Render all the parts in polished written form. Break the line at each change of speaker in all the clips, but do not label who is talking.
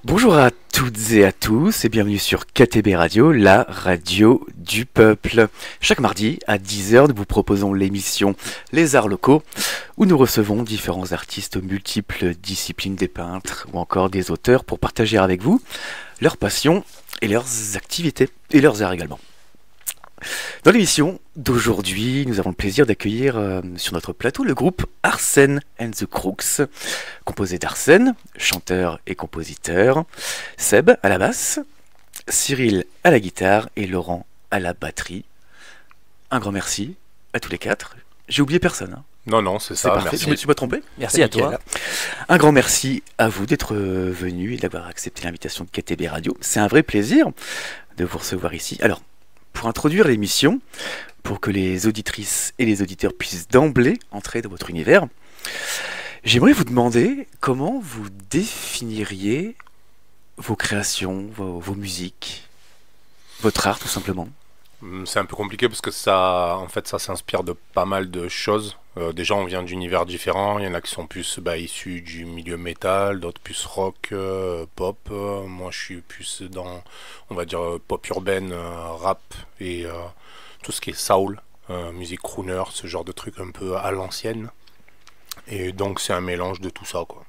Bonjour à toutes et à tous et bienvenue sur KTB Radio, la radio du peuple. Chaque mardi à 10 h, nous vous proposons l'émission Les Arts Locaux où nous recevons différents artistes aux multiples disciplines, des peintres ou encore des auteurs pour partager avec vous leurs passions et leurs activités et leurs arts également. Dans l'émission d'aujourd'hui, nous avons le plaisir d'accueillir sur notre plateau le groupe Arsène and the Crooks, composé d'Arsène, chanteur et compositeur, Seb à la basse, Cyril à la guitare et Laurent à la batterie. Un grand merci à tous les quatre. J'ai oublié personne. Hein.
Non, c'est ça.
Parfait. Je me suis pas trompé.
Merci à toi.
Un grand merci à vous d'être venus et d'avoir accepté l'invitation de KTB Radio. C'est un vrai plaisir de vous recevoir ici. Alors, pour introduire l'émission, pour que les auditrices et les auditeurs puissent d'emblée entrer dans votre univers, j'aimerais vous demander comment vous définiriez vos créations, vos musiques, votre art tout simplement.
C'est un peu compliqué parce que ça s'inspire de pas mal de choses. Déjà, on vient d'univers différents. Il y en a qui sont plus issus du milieu métal, d'autres plus rock, pop. Moi, je suis plus dans, on va dire, pop urbaine, rap et tout ce qui est soul, musique crooner, ce genre de truc un peu à l'ancienne. Et donc, c'est un mélange de tout ça, quoi.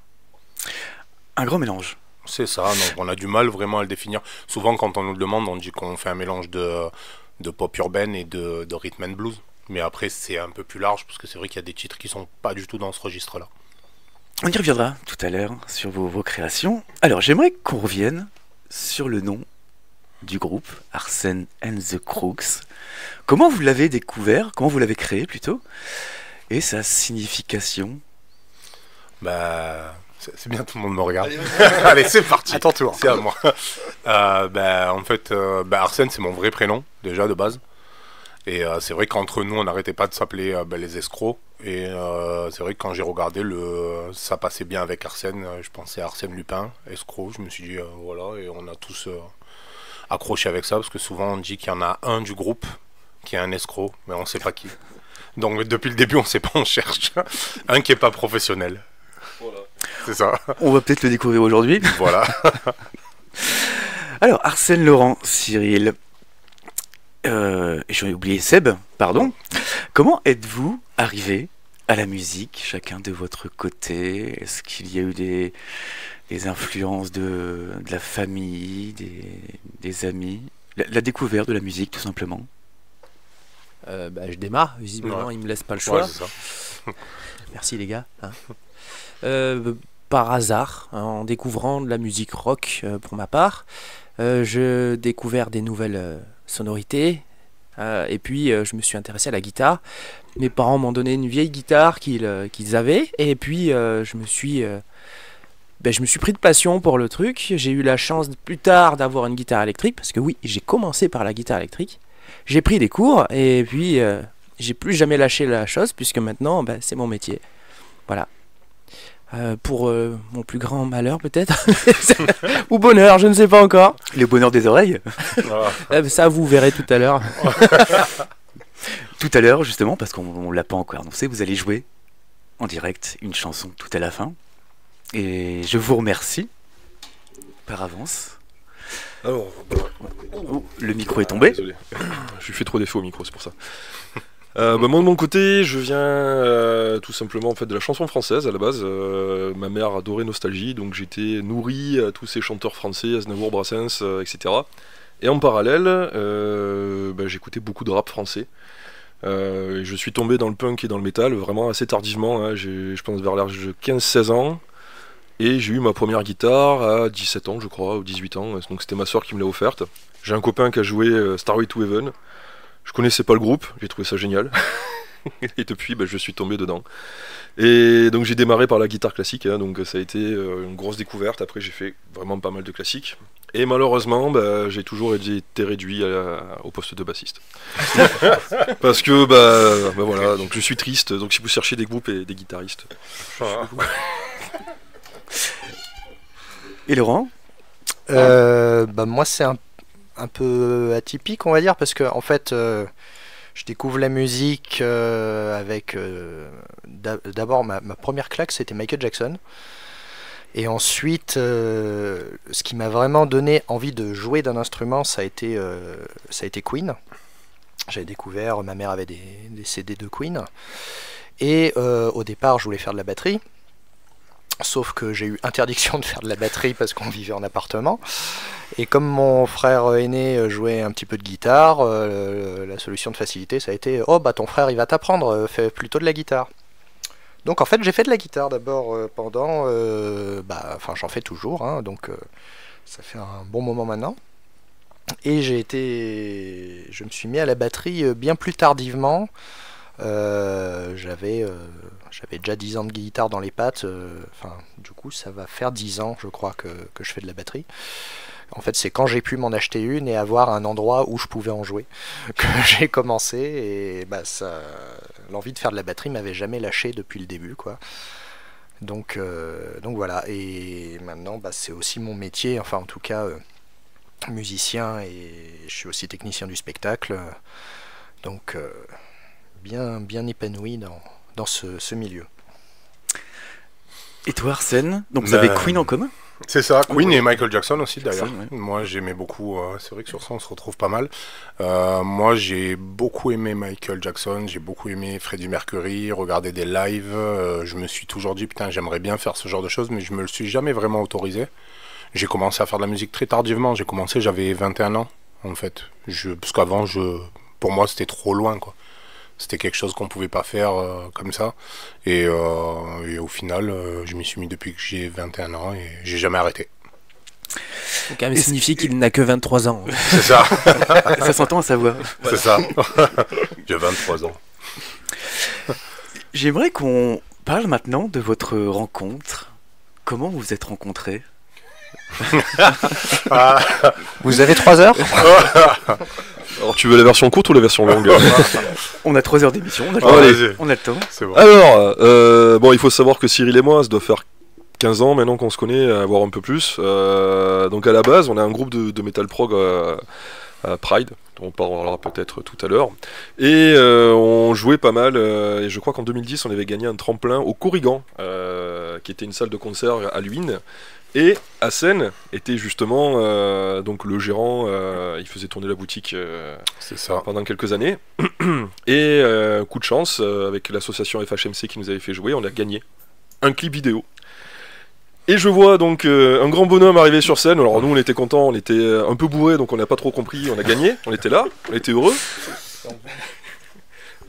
Un grand mélange.
C'est ça. Donc, on a du mal vraiment à le définir. Souvent, quand on nous le demande, on dit qu'on fait un mélange de pop urbaine et de rhythm and blues. Mais après, c'est un peu plus large, parce que c'est vrai qu'il y a des titres qui sont pas du tout dans ce registre-là.
On y reviendra tout à l'heure sur vos créations. Alors, j'aimerais qu'on revienne sur le nom du groupe, Arsène and the Crooks. Comment vous l'avez découvert? Comment vous l'avez créé, plutôt? Et sa signification?
C'est bien, tout le monde me regarde. Allez, c'est parti.
À ton tour.
C'est à moi. En fait, Arsène, c'est mon vrai prénom, déjà, de base. Et c'est vrai qu'entre nous, on n'arrêtait pas de s'appeler les escrocs. Et c'est vrai que quand j'ai regardé, ça passait bien avec Arsène. Je pensais à Arsène Lupin, escroc. Je me suis dit, voilà. Et on a tous accroché avec ça. Parce que souvent, on dit qu'il y en a un du groupe qui est un escroc. Mais on ne sait pas qui. Donc, depuis le début, on ne sait pas, on cherche. Un qui n'est pas professionnel. Voilà. C'est ça.
On va peut-être le découvrir aujourd'hui.
Voilà.
Alors, Arsène, Laurent, Cyril, j'ai oublié Seb, pardon. Comment êtes-vous arrivés à la musique, chacun de votre côté? Est-ce qu'il y a eu des influences de la famille, des amis, la découverte de la musique, tout simplement?
Je démarre, visiblement,
ouais.
Il me laisse pas le choix.
Ouais, c'est ça.
Merci les gars. Par hasard, en découvrant de la musique rock pour ma part, je découvert des nouvelles sonorités et puis je me suis intéressé à la guitare. Mes parents m'ont donné une vieille guitare qu'ils avaient et puis je me suis pris de passion pour le truc. J'ai eu la chance plus tard d'avoir une guitare électrique parce que oui, j'ai commencé par la guitare électrique. J'ai pris des cours et puis j'ai plus jamais lâché la chose puisque maintenant c'est mon métier. Voilà. Pour mon plus grand malheur peut-être ou bonheur, je ne sais pas encore.
Le bonheur des oreilles.
Ça vous verrez tout à l'heure.
Tout à l'heure justement, parce qu'on l'a pas encore annoncé, vous allez jouer en direct une chanson tout à la fin et je vous remercie par avance.
Alors,
le micro est tombé.
Désolé, je lui fais trop défaut au micro, c'est pour ça. Moi de mon côté, je viens tout simplement en fait de la chanson française à la base. Ma mère adorait Nostalgie, donc j'étais nourri à tous ces chanteurs français, Aznavour, Brassens, etc. Et en parallèle, j'écoutais beaucoup de rap français. Je suis tombé dans le punk et dans le métal vraiment assez tardivement, hein. Je pense vers l'âge de 15-16 ans. Et j'ai eu ma première guitare à 17 ans, je crois, ou 18 ans. Donc c'était ma soeur qui me l'a offerte. J'ai un copain qui a joué Starway to Heaven. Je connaissais pas le groupe, j'ai trouvé ça génial. Et depuis, je suis tombé dedans. Et donc j'ai démarré par la guitare classique, hein, donc ça a été une grosse découverte. Après j'ai fait vraiment pas mal de classiques. Et malheureusement, j'ai toujours été réduit au poste de bassiste. Parce que, voilà, donc je suis triste. Donc si vous cherchez des groupes et des guitaristes...
Et Laurent?
Moi c'est un peu atypique on va dire parce que en fait je découvre la musique avec d'abord ma première claque c'était Michael Jackson Et ensuite, ce qui m'a vraiment donné envie de jouer d'un instrument, ça a été Queen. J'avais découvert, ma mère avait des CD de Queen. Et au départ, je voulais faire de la batterie. Sauf que j'ai eu interdiction de faire de la batterie parce qu'on vivait en appartement. Et comme mon frère aîné jouait un petit peu de guitare, la solution de facilité, ça a été « Oh, bah ton frère, il va t'apprendre, fais plutôt de la guitare ». Donc en fait, j'ai fait de la guitare d'abord pendant... Enfin, j'en fais toujours, hein, donc ça fait un bon moment maintenant. Et je me suis mis à la batterie bien plus tardivement. J'avais déjà 10 ans de guitare dans les pattes. Du coup, ça va faire 10 ans, je crois, que je fais de la batterie. En fait, c'est quand j'ai pu m'en acheter une et avoir un endroit où je pouvais en jouer que j'ai commencé. Et l'envie de faire de la batterie m'avait jamais lâché depuis le début, quoi. Donc voilà. Et maintenant, c'est aussi mon métier. Enfin, en tout cas, musicien, et je suis aussi technicien du spectacle. Donc bien épanoui dans ce milieu.
Et toi, Arsène, donc vous avez Queen en commun?
C'est ça, Queen et Michael Jackson aussi d'ailleurs.
Ouais.
Moi j'aimais beaucoup, c'est vrai que sur ça on se retrouve pas mal. Moi j'ai beaucoup aimé Michael Jackson, j'ai beaucoup aimé Freddie Mercury, regarder des lives. Je me suis toujours dit putain j'aimerais bien faire ce genre de choses, mais je me le suis jamais vraiment autorisé. J'ai commencé à faire de la musique très tardivement, j'avais 21 ans en fait. Parce qu'avant pour moi c'était trop loin quoi. C'était quelque chose qu'on pouvait pas faire comme ça. Et au final, je m'y suis mis depuis que j'ai 21 ans et j'ai jamais arrêté.
Ça quand même signifie qu'il n'a que 23 ans.
C'est ça.
Ça s'entend à savoir.
C'est ça. J'ai 23 ans.
J'aimerais qu'on parle maintenant de votre rencontre. Comment vous vous êtes rencontrés?
Vous avez 3 heures?
Alors tu veux la version courte ou la version longue?
On a 3 heures d'émission, on a le temps.
C'est bon.
Alors, il faut savoir que Cyril et moi, ça doit faire 15 ans maintenant qu'on se connaît, voire un peu plus. Donc à la base, on a un groupe de metal prog à Pride, dont on parlera peut-être tout à l'heure. Et on jouait pas mal, et je crois qu'en 2010, on avait gagné un tremplin au Corrigan, qui était une salle de concert à Luynes. Et Hassen était justement donc le gérant, il faisait tourner la boutique
c'est ça.
Pendant quelques années. Et coup de chance, avec l'association FHMC qui nous avait fait jouer, on a gagné un clip vidéo. Et je vois donc un grand bonhomme arriver sur scène. Alors nous on était contents, on était un peu bourrés, donc on n'a pas trop compris, on a gagné, on était là, on était heureux.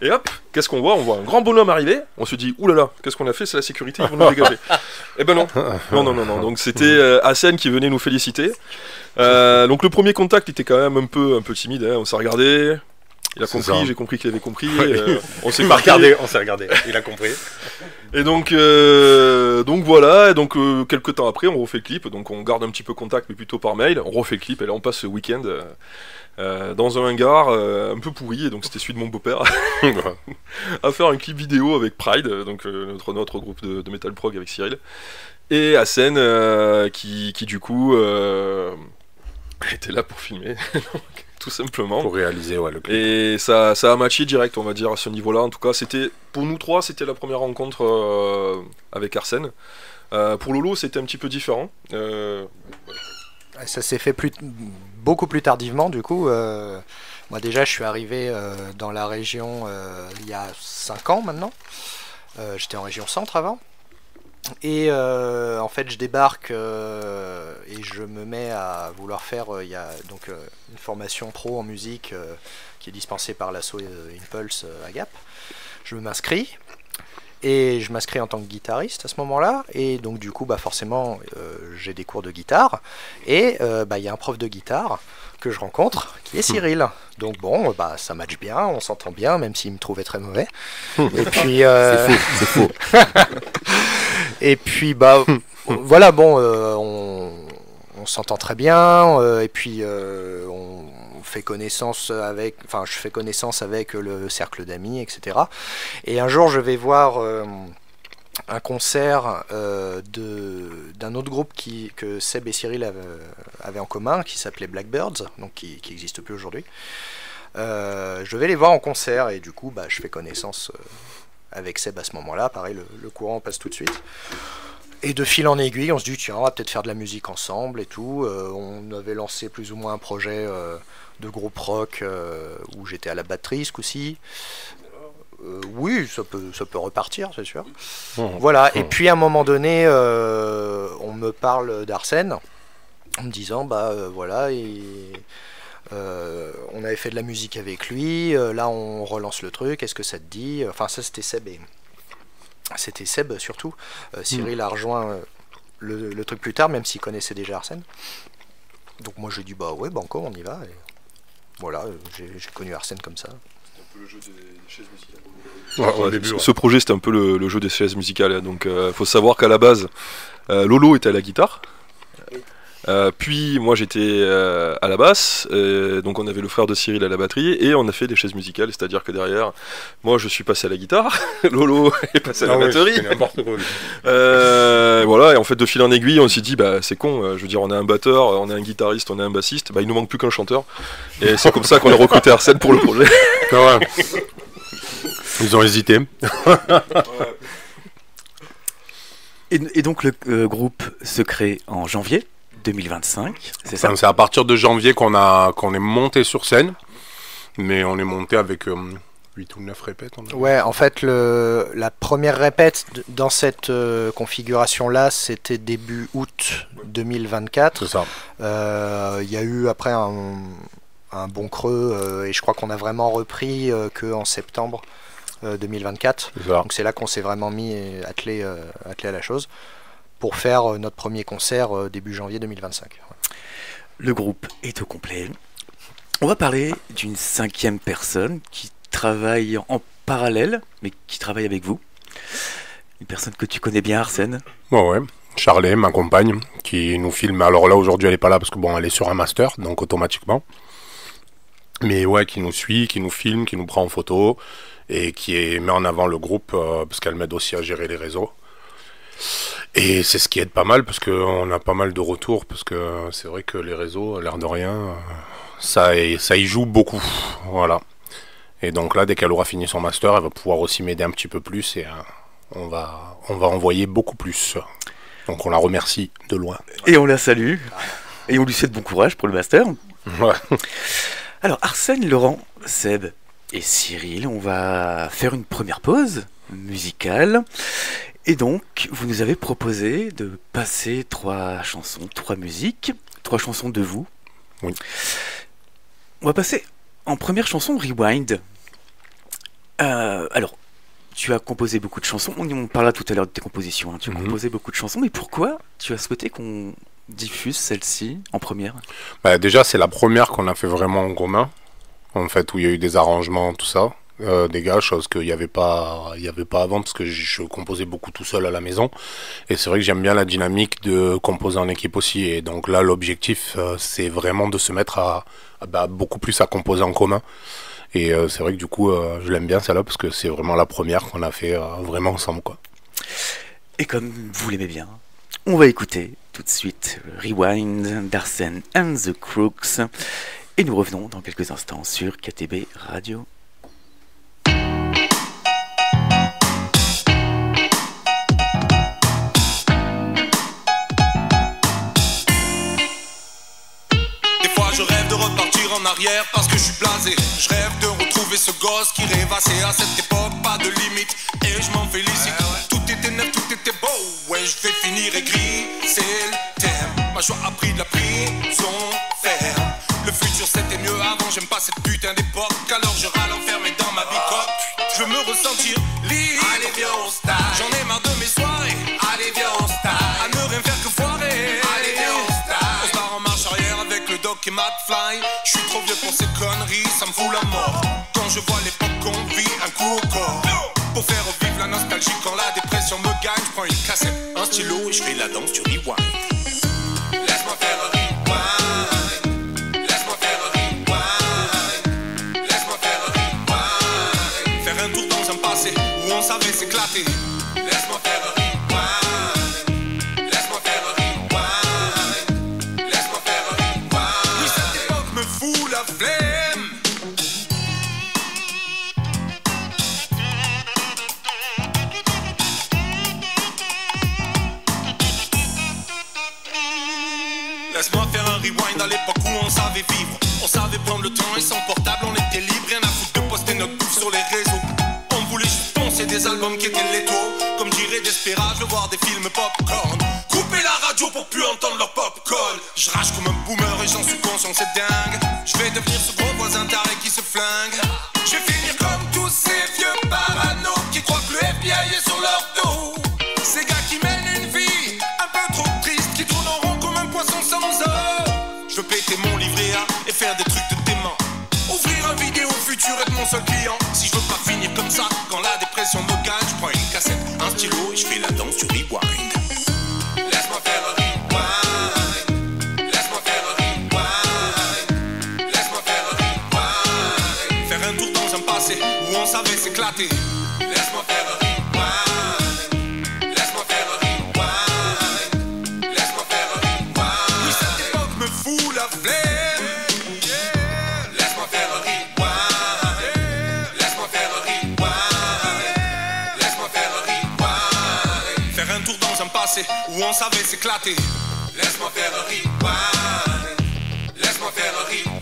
Et hop, qu'est-ce qu'on voit? On voit un grand bonhomme arriver. On se dit, oulala, qu'est-ce qu'on a fait? C'est la sécurité, ils vont nous dégager. Eh ben non. Non. Donc c'était Hassen qui venait nous féliciter. Donc le premier contact était quand même un peu timide. Hein. On s'est regardé. Il a compris, j'ai compris qu'il avait compris. On s'est
regardé, il a compris.
Et donc voilà. Et donc quelques temps après, on refait le clip. Donc on garde un petit peu contact, mais plutôt par mail. On refait le clip et là on passe ce week-end. Dans un hangar un peu pourri, et donc c'était celui de mon beau-père, à faire un clip vidéo avec Pride, donc notre groupe de metal prog avec Cyril, et Hassen qui du coup était là pour filmer, tout simplement.
Pour réaliser le clip.
Et ça a matché direct, on va dire, à ce niveau-là. En tout cas, pour nous trois, c'était la première rencontre avec Arsène. Pour Lolo, c'était un petit peu différent.
Ça s'est fait beaucoup plus tardivement du coup. Moi déjà je suis arrivé dans la région il y a 5 ans maintenant. J'étais en région centre avant. Et en fait je débarque et je me mets à vouloir faire, il y a donc une formation pro en musique qui est dispensée par l'asso Impulse à Gap. Je m'inscris. Et je m'inscris en tant que guitariste à ce moment-là, et donc du coup forcément j'ai des cours de guitare, et il y a un prof de guitare que je rencontre qui est Cyril. Donc bon, ça match bien, on s'entend bien, même s'il me trouvait très mauvais. Et puis
C'est faux.
et puis voilà, bon, on s'entend très bien, et puis on fait connaissance avec, je fais connaissance avec le cercle d'amis, etc. Et un jour, je vais voir un concert d'un autre groupe que Seb et Cyril avaient en commun, qui s'appelait Blackbirds, donc qui n'existe plus aujourd'hui. Je vais les voir en concert, et du coup, je fais connaissance avec Seb à ce moment-là. Pareil, le courant passe tout de suite. Et de fil en aiguille, on se dit tiens, on va peut-être faire de la musique ensemble et tout. On avait lancé plus ou moins un projet de groupe rock où j'étais à la batterie ce coup-ci. Oui, ça peut repartir, c'est sûr. Voilà. Et puis à un moment donné, on me parle d'Arsène en me disant voilà. On avait fait de la musique avec lui. Là, on relance le truc. Est-ce que ça te dit? Enfin, ça c'était Seb et c'était Seb surtout. Cyril a rejoint le truc plus tard, même s'il connaissait déjà Arsène. Donc moi j'ai dit ouais, banco, on y va. Et voilà, j'ai connu Arsène comme ça.
C'était un peu le jeu des chaises musicales.
Au début,
Ce projet c'était un peu le jeu des chaises musicales. Donc faut savoir qu'à la base, Lolo était à la guitare. Puis moi j'étais à la basse, donc on avait le frère de Cyril à la batterie et on a fait des chaises musicales, c'est-à-dire que derrière, moi je suis passé à la guitare, Lolo est passé à la batterie. Voilà, et en fait de fil en aiguille on s'est dit c'est con, je veux dire on a un batteur, on a un guitariste, on a un bassiste, il nous manque plus qu'un chanteur. Et c'est comme ça qu'on a recruté Arsène pour le projet.
Ouais. Ils ont hésité.
Et donc le groupe se crée en janvier 2025, c'est ça?
C'est à partir de janvier qu'on est monté sur scène, mais on est monté avec 8 ou 9 répètes.
Ouais, en fait, la première répète dans cette configuration-là, c'était début août 2024.
C'est ça.
Il y a eu après un bon creux, et je crois qu'on a vraiment repris qu'en septembre 2024.
C'est ça.
Donc c'est là qu'on s'est vraiment attelé à la chose, pour faire notre premier concert début janvier 2025.
Le groupe est au complet. On va parler d'une 5e personne qui travaille en parallèle, mais qui travaille avec vous. Une personne que tu connais bien, Arsène.
Ouais. Charlet, ma compagne, qui nous filme. Alors là, aujourd'hui, elle n'est pas là parce que elle est sur un master, donc automatiquement. Mais ouais, qui nous suit, qui nous filme, qui nous prend en photo et qui met en avant le groupe parce qu'elle m'aide aussi à gérer les réseaux. Et c'est ce qui aide pas mal parce qu'on a pas mal de retours, parce que c'est vrai que les réseaux, l'air de rien, ça y joue beaucoup. Voilà. Et donc là, dès qu'elle aura fini son master, elle va pouvoir aussi m'aider un petit peu plus et on va envoyer beaucoup plus. Donc on la remercie de loin.
Et on la salue. Et on lui souhaite bon courage pour le master.
Ouais.
Alors Arsène, Laurent, Seb et Cyril, on va faire une première pause musicale. Et donc, vous nous avez proposé de passer 3 chansons, 3 musiques, 3 chansons de vous.
Oui.
On va passer en première chanson Rewind. Alors, tu as composé beaucoup de chansons. On parlera tout à l'heure de tes compositions. Tu as composé beaucoup de chansons, mais pourquoi tu as souhaité qu'on diffuse celle-ci en première?
Déjà, c'est la première qu'on a fait vraiment en commun, en fait, où il y a eu des arrangements, tout ça. Des gars, chose qu'il n'y avait pas avant, parce que je composais beaucoup tout seul à la maison, et c'est vrai que j'aime bien la dynamique de composer en équipe aussi, et donc là l'objectif c'est vraiment de se mettre à beaucoup plus à composer en commun, et c'est vrai que du coup je l'aime bien celle-là, parce que c'est vraiment la première qu'on a fait vraiment ensemble, quoi.
Et comme vous l'aimez bien, on va écouter tout de suite Rewind d'Arsène and the Crooks, et nous revenons dans quelques instants sur KTB Radio.
Je rêve de repartir en arrière parce que je suis blasé. Je rêve de retrouver ce gosse qui rêvassait à cette époque, pas de limite, et je m'en félicite. Tout était neuf, tout était beau, ouais je vais finir écrit, c'est le thème. Ma joie a pris de la prison ferme. Le futur c'était mieux avant, j'aime pas cette putain d'époque. Alors je râle enfermé dans ma bicoque. Je veux me ressentir libre. Allez viens on style. J'en ai marre de mes soirées. Allez viens on style. À ne rien faire que foirer. Allez viens on style. On se barre en marche arrière avec le doc et McFly. Je suis trop vieux pour ces conneries, ça me fout la mort. Quand je vois l'époque qu'on vit, un coup au corps. Pour faire revivre la nostalgie quand la dépression me gagne, je prends une cassette, un stylo et je fais la danse du rewind. Laisse-moi faire un rewind. Laisse-moi faire un rewind. Laisse-moi faire un rewind. Faire un tour dans un passé où on savait s'éclater. Laisse-moi faire un rewind. Laisse-moi faire un rewind. Laisse-moi faire un rewind. Oui, cette époque me fout la flemme. Laisse-moi faire un rewind à l'époque où on savait vivre. On savait prendre le temps et sans portable on était libre. Rien à foutre de poster notre bouffe sur les réseaux. On voulait juste poncer des albums qui étaient létaux. Comme dirait Despera, je veux voir des films popcorn. Couper la radio pour plus entendre leur popcorn. Je rage comme un boomer et j'en suis conscient, c'est dingue. Je vais devenir ce gros voisin taré qui se flingue. Je vais finir comme tous ces vieux parano qui croient que le FBI est sur leur dos. Ces gars qui mènent une vie un peu trop triste, qui tournent en rond comme un poisson sans eau. Je veux péter mon livret A et faire des trucs de dément. Ouvrir un vidéo futur, être mon seul client. Si je veux pas finir comme ça, quand la dépression me gagne, je prends une cassette, un stylo et je fais la danse du rewind. Laisse-moi faire un rewind. Laisse-moi faire un rewind. Laisse-moi faire un rewind. Faire un tour dans un passé où on savait s'éclater. Laisse-moi faire un rewind. Laisse-moi faire un rewind. Laisse-moi faire un rewind. Oui, cette époque me fout la flemme. Laisse-moi faire un rewind. Laisse-moi faire un rewind. Laisse-moi faire un rewind. Faire un tour dans un passé où on savait s'éclater. Laisse-moi faire un rewind. Laisse-moi faire un rewind.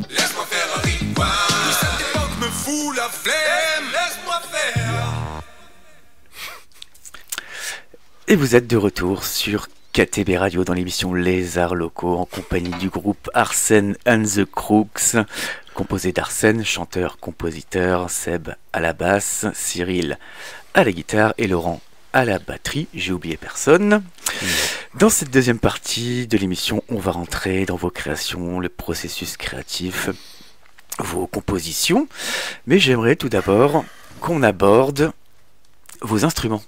Laisse-moi faire un rewind. Oui, cette époque me fout la flemme. Laisse-moi faire.
Et vous êtes de retour sur KTB Radio dans l'émission Les Arts Locaux en compagnie du groupe Arsène and the Crooks, composé d'Arsène, chanteur, compositeur, Seb à la basse, Cyril à la guitare et Laurent à la batterie. J'ai oublié personne. Dans cette deuxième partie de l'émission, on va rentrer dans vos créations, le processus créatif, vos compositions. Mais j'aimerais tout d'abord qu'on aborde vos instruments.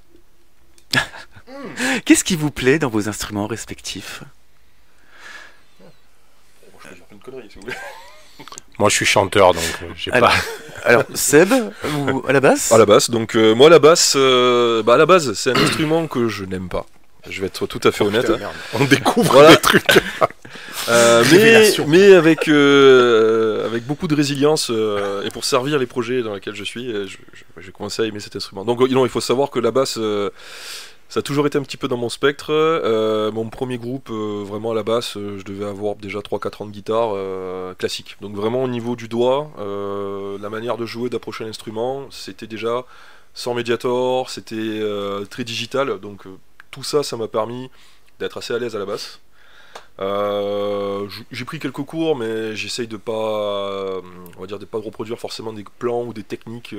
Qu'est-ce qui vous plaît dans vos instruments respectifs?
Je peux dire plein de conneries, si vous voulez.
Moi, je suis chanteur, donc j'ai
Alors,
pas.
alors, Seb, ou à la basse?
À la basse, donc moi la basse, à la base c'est un instrument que je n'aime pas. Je vais être tout à fait honnête.
Putain, merde.
On découvre
Voilà.
des trucs.
Mais avec beaucoup de résilience et pour servir les projets dans lesquels je suis, j'ai commencé à aimer cet instrument. Donc non, il faut savoir que la basse, ça a toujours été un petit peu dans mon spectre. Mon premier groupe, vraiment à la basse, je devais avoir déjà 3-4 ans de guitare classique. Donc vraiment au niveau du doigt, la manière de jouer, d'approcher l'instrument, c'était déjà sans médiator, c'était très digital. Donc tout ça, ça m'a permis d'être assez à l'aise à la basse. J'ai pris quelques cours, mais j'essaye de pas, on va dire, de pas reproduire forcément des plans ou des techniques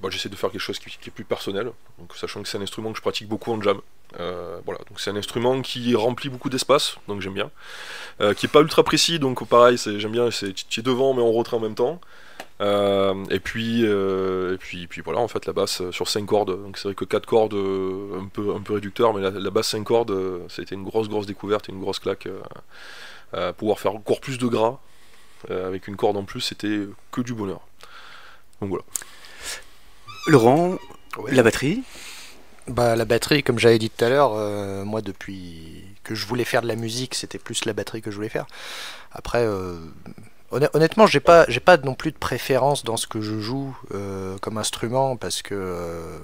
j'essaie de faire quelque chose qui est plus personnel, donc sachant que c'est un instrument que je pratique beaucoup en jam. Voilà, donc c'est un instrument qui remplit beaucoup d'espace, donc j'aime bien, qui est pas ultra précis, donc pareil, j'aime bien, tu es devant mais en retrait en même temps. Et puis voilà, en fait la basse sur 5 cordes, donc c'est vrai que 4 cordes un peu réducteur, mais la basse 5 cordes, ça a été une grosse découverte et une grosse claque. Pouvoir faire encore plus de gras avec une corde en plus, c'était que du bonheur. Donc voilà.
Laurent,
Ouais.
la batterie?
Bah, la batterie, comme j'avais dit tout à l'heure, moi depuis que je voulais faire de la musique, c'était plus la batterie que je voulais faire. Après, honnêtement, j'ai pas non plus de préférence dans ce que je joue comme instrument, parce que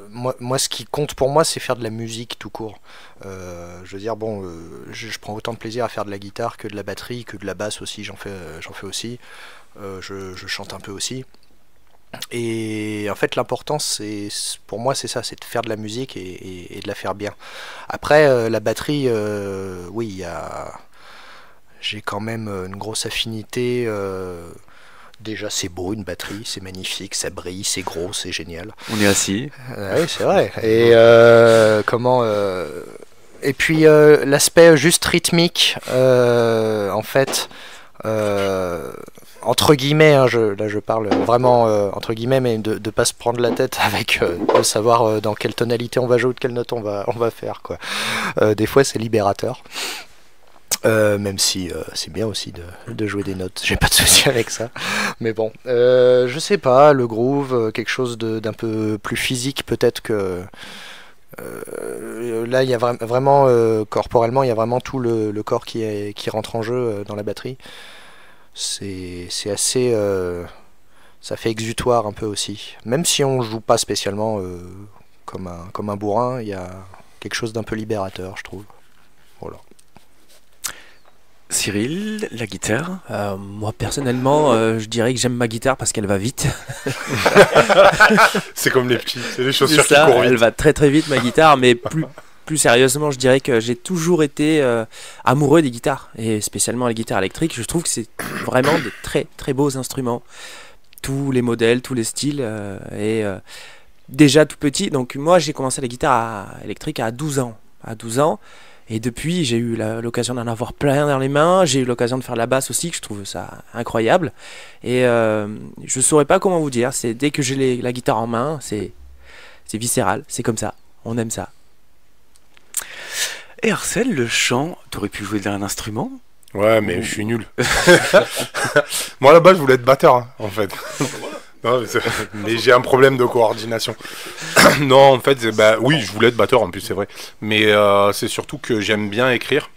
moi, ce qui compte pour moi, c'est faire de la musique tout court. Je veux dire, bon, je prends autant de plaisir à faire de la guitare que de la batterie, que de la basse aussi, j'en fais aussi. Je chante un peu aussi. Et en fait, l'important, pour moi, c'est ça, c'est de faire de la musique et de la faire bien. Après, la batterie, oui, j'ai quand même une grosse affinité. Déjà, c'est beau une batterie, c'est magnifique, ça brille, c'est gros, c'est génial.
On est assis.
Oui, c'est vrai. Et et puis l'aspect juste rythmique, en fait. Entre guillemets, hein, là je parle vraiment entre guillemets, mais de pas se prendre la tête avec de savoir dans quelle tonalité on va jouer ou de quelle note on va faire, quoi. Des fois c'est libérateur, même si c'est bien aussi de jouer des notes, j'ai pas de souci avec ça, mais bon, je sais pas, le groove, quelque chose d'un peu plus physique peut-être que là il y a vraiment corporellement il y a vraiment tout le corps qui rentre en jeu dans la batterie. C'est assez ça fait exutoire un peu aussi, même si on joue pas spécialement comme un bourrin, il y a quelque chose d'un peu libérateur, je trouve. Voilà.
Cyril, la guitare?
Moi personnellement, je dirais que j'aime ma guitare parce qu'elle va vite.
C'est comme les petits, c'est les chaussures
C'est ça,
qui courent
elle
vite.
va très très vite ma guitare, mais plus sérieusement, je dirais que j'ai toujours été amoureux des guitares, et spécialement les guitares électriques. Je trouve que c'est vraiment de très très beaux instruments. Tous les modèles, tous les styles, déjà tout petit. Donc moi j'ai commencé la guitare électrique à 12 ans. À 12 ans. Et depuis, j'ai eu l'occasion d'en avoir plein dans les mains. J'ai eu l'occasion de faire la basse aussi, que je trouve ça incroyable. Et je saurais pas comment vous dire. C'est dès que j'ai la guitare en main, c'est viscéral. C'est comme ça. On aime ça.
Et Arsène, le chant, t'aurais pu jouer d'un instrument?
Ouais, mais je suis nul. Moi, à la base, je voulais être batteur, hein, en fait. Non, mais j'ai un problème de coordination. Non, en fait, oui, je voulais être batteur, en plus, c'est vrai. Mais c'est surtout que j'aime bien écrire.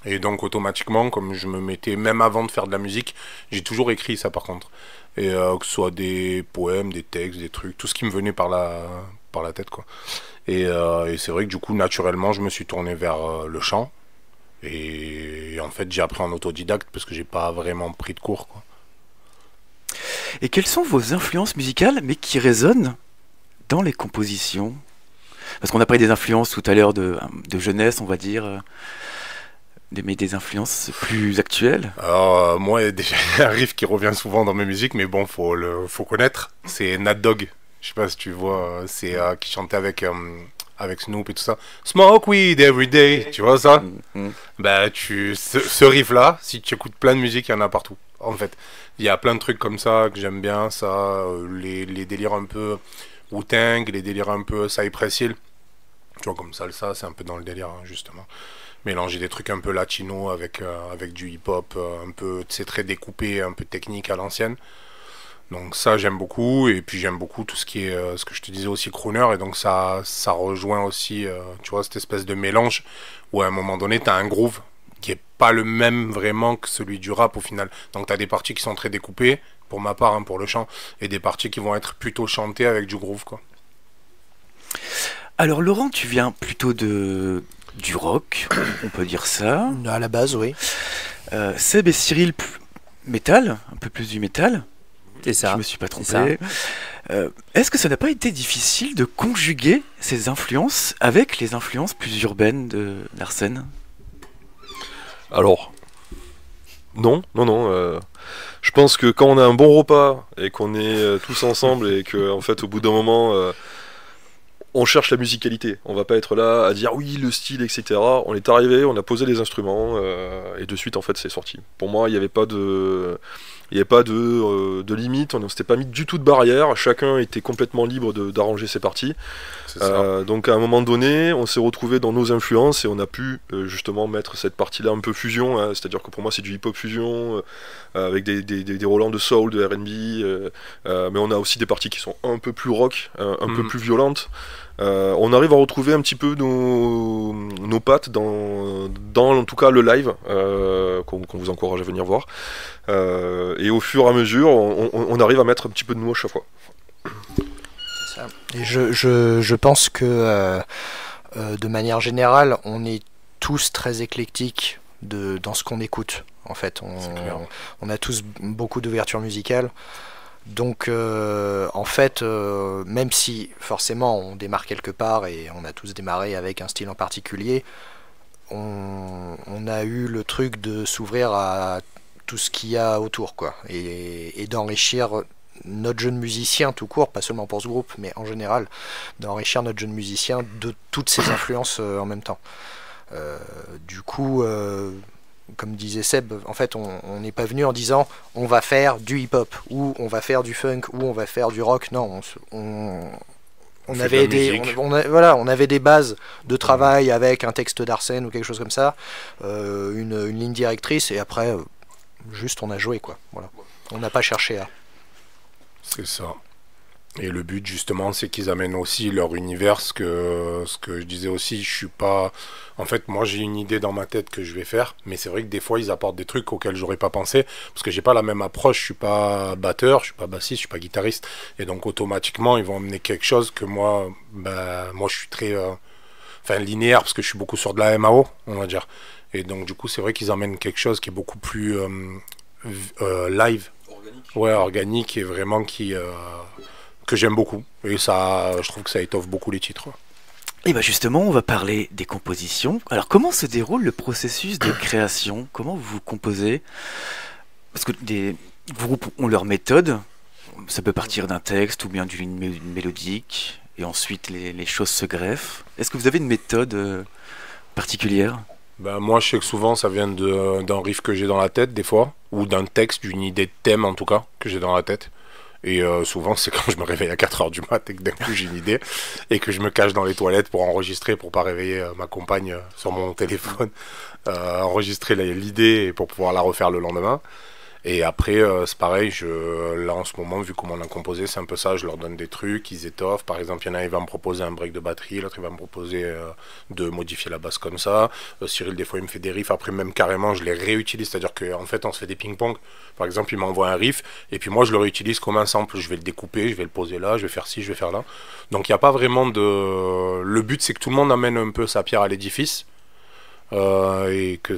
Et donc, automatiquement, comme je me mettais, même avant de faire de la musique, j'ai toujours écrit ça, par contre. Et que ce soit des poèmes, des textes, des trucs, tout ce qui me venait par la tête, quoi. Et c'est vrai que du coup, naturellement, je me suis tourné vers le chant. Et en fait, j'ai appris en autodidacte parce que j'ai pas vraiment pris de cours, quoi.
Et quelles sont vos influences musicales, mais qui résonnent dans les compositions? Parce qu'on a parlé des influences tout à l'heure de jeunesse, on va dire, mais des influences plus actuelles.
Alors, moi, déjà, il y a un riff qui revient souvent dans mes musiques, mais bon, faut connaître. C'est Nat Dogg. Je sais pas si tu vois, c'est qui chantait avec Snoop et tout ça. Smoke weed every day, tu vois ça? Bah, ce riff-là, si tu écoutes plein de musique, il y en a partout. En fait, il y a plein de trucs comme ça que j'aime bien, ça, les délires un peu Wu-Tang, les délires un peu Cypress Hill. Tu vois, comme salsa, c'est un peu dans le délire, hein, justement. Mélanger des trucs un peu latino avec du hip-hop, un peu, c'est très découpé, un peu technique à l'ancienne. Donc ça, j'aime beaucoup. Et puis j'aime beaucoup tout ce qui est, ce que je te disais aussi, crooner. Et donc ça rejoint aussi, tu vois, cette espèce de mélange où à un moment donné, tu as un groove qui est pas le même vraiment que celui du rap au final. Donc tu as des parties qui sont très découpées, pour ma part, hein, pour le chant, et des parties qui vont être plutôt chantées avec du groove, quoi.
Alors Laurent, tu viens plutôt du rock, on peut dire ça.
À la base, oui.
Seb et Cyril, métal, un peu plus du métal.
C'est ça.
Je me suis pas trompé. Est-ce que ça n'a pas été difficile de conjuguer ces influences avec les influences plus urbaines d'Arsène?
Alors, non. Je pense que quand on a un bon repas et qu'on est tous ensemble et que, en fait, au bout d'un moment, on cherche la musicalité. On va pas être là à dire oui, le style, etc. On est arrivé, on a posé les instruments et de suite, en fait, c'est sorti. Pour moi, il n'y avait pas de limite, on ne s'était pas mis du tout de barrière, chacun était complètement libre d'arranger ses parties. Donc à un moment donné, on s'est retrouvé dans nos influences et on a pu justement mettre cette partie-là un peu fusion, hein, c'est-à-dire que pour moi c'est du hip-hop fusion, avec des relents de soul, de R&B, mais on a aussi des parties qui sont un peu plus rock, un peu plus violentes. On arrive à retrouver un petit peu nos pattes dans en tout cas le live qu'on vous encourage à venir voir, et au fur et à mesure on arrive à mettre un petit peu de nous à chaque fois.
C'est ça. Et je pense que de manière générale on est tous très éclectiques dans ce qu'on écoute en fait. On a tous beaucoup d'ouverture musicale. Donc en fait, même si forcément on démarre quelque part et on a tous démarré avec un style en particulier, on a eu le truc de s'ouvrir à tout ce qu'il y a autour, quoi, et d'enrichir notre jeune musicien tout court, pas seulement pour ce groupe, mais en général, d'enrichir notre jeune musicien de toutes ces influences en même temps. Du coup... comme disait Seb, en fait, on n'est pas venu en disant on va faire du hip-hop, ou on va faire du funk, ou on va faire du rock. Non, on avait des bases de travail avec un texte d'Arsène ou quelque chose comme ça, une ligne directrice, et après, juste on a joué, quoi. Voilà. On n'a pas cherché à.
C'est ça. Et le but justement, c'est qu'ils amènent aussi leur univers, ce que je disais aussi, je suis pas... En fait, moi j'ai une idée dans ma tête que je vais faire, mais c'est vrai que des fois ils apportent des trucs auxquels j'aurais pas pensé, parce que j'ai pas la même approche, je suis pas batteur, je suis pas bassiste, je suis pas guitariste, et donc automatiquement ils vont amener quelque chose que moi je suis très... enfin linéaire, parce que je suis beaucoup sur de la MAO, on va dire. Et donc du coup, c'est vrai qu'ils emmènent quelque chose qui est beaucoup plus live, organique et vraiment que j'aime beaucoup. Et ça, je trouve que ça étoffe beaucoup les titres.
Et bien justement, on va parler des compositions. Alors comment se déroule le processus de création? Comment vous composez? Parce que des groupes ont leur méthode. Ça peut partir d'un texte ou bien d'une mélodique. Et ensuite, les choses se greffent. Est-ce que vous avez une méthode particulière?
Ben, moi, je sais que souvent, ça vient d'un riff que j'ai dans la tête, des fois. Ou d'un texte, d'une idée de thème, en tout cas, que j'ai dans la tête. Et souvent, c'est quand je me réveille à 4h du mat et que d'un coup j'ai une idée et que je me cache dans les toilettes pour enregistrer, pour pas réveiller ma compagne sur mon téléphone, enregistrer l'idée et pour pouvoir la refaire le lendemain. Et après, c'est pareil, là en ce moment, vu comment on a composé, c'est un peu ça, je leur donne des trucs, ils étoffent. Par exemple, il y en a, il va me proposer un break de batterie, l'autre, il va me proposer de modifier la basse comme ça. Cyril, des fois, il me fait des riffs, après même carrément, je les réutilise, c'est-à-dire qu'en fait, on se fait des ping-pong. Par exemple, il m'envoie un riff, et puis moi, je le réutilise comme un sample. Je vais le découper, je vais le poser là, je vais faire ci, je vais faire là. Donc, il n'y a pas vraiment de... Le but, c'est que tout le monde amène un peu sa pierre à l'édifice. Et que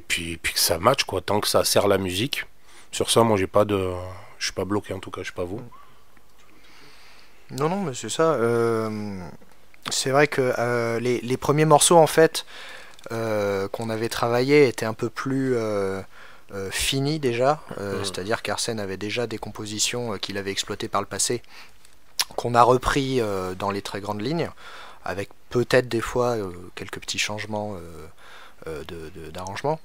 puis que ça match, quoi, tant que ça sert la musique. Sur ça, moi je suis pas bloqué, en tout cas, je sais pas vous.
Non, mais c'est ça. C'est vrai que les premiers morceaux en fait qu'on avait travaillé étaient un peu plus finis déjà. C'est-à-dire qu'Arsène avait déjà des compositions qu'il avait exploitées par le passé, qu'on a repris dans les très grandes lignes, avec peut-être des fois quelques petits changements d'arrangement.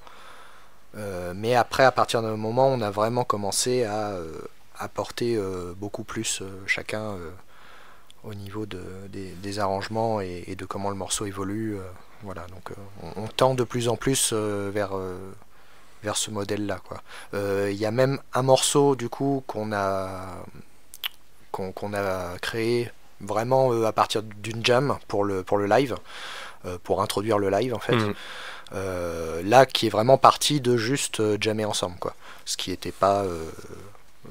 Mais après, à partir d'un moment, on a vraiment commencé à apporter beaucoup plus chacun au niveau des arrangements et de comment le morceau évolue. Voilà, donc on tend de plus en plus vers ce modèle-là, quoi. Il y a même un morceau du coup qu'on a créé vraiment à partir d'une jam pour le live, pour introduire le live en fait. Là qui est vraiment parti de juste jammer ensemble, quoi. Ce qui n'était pas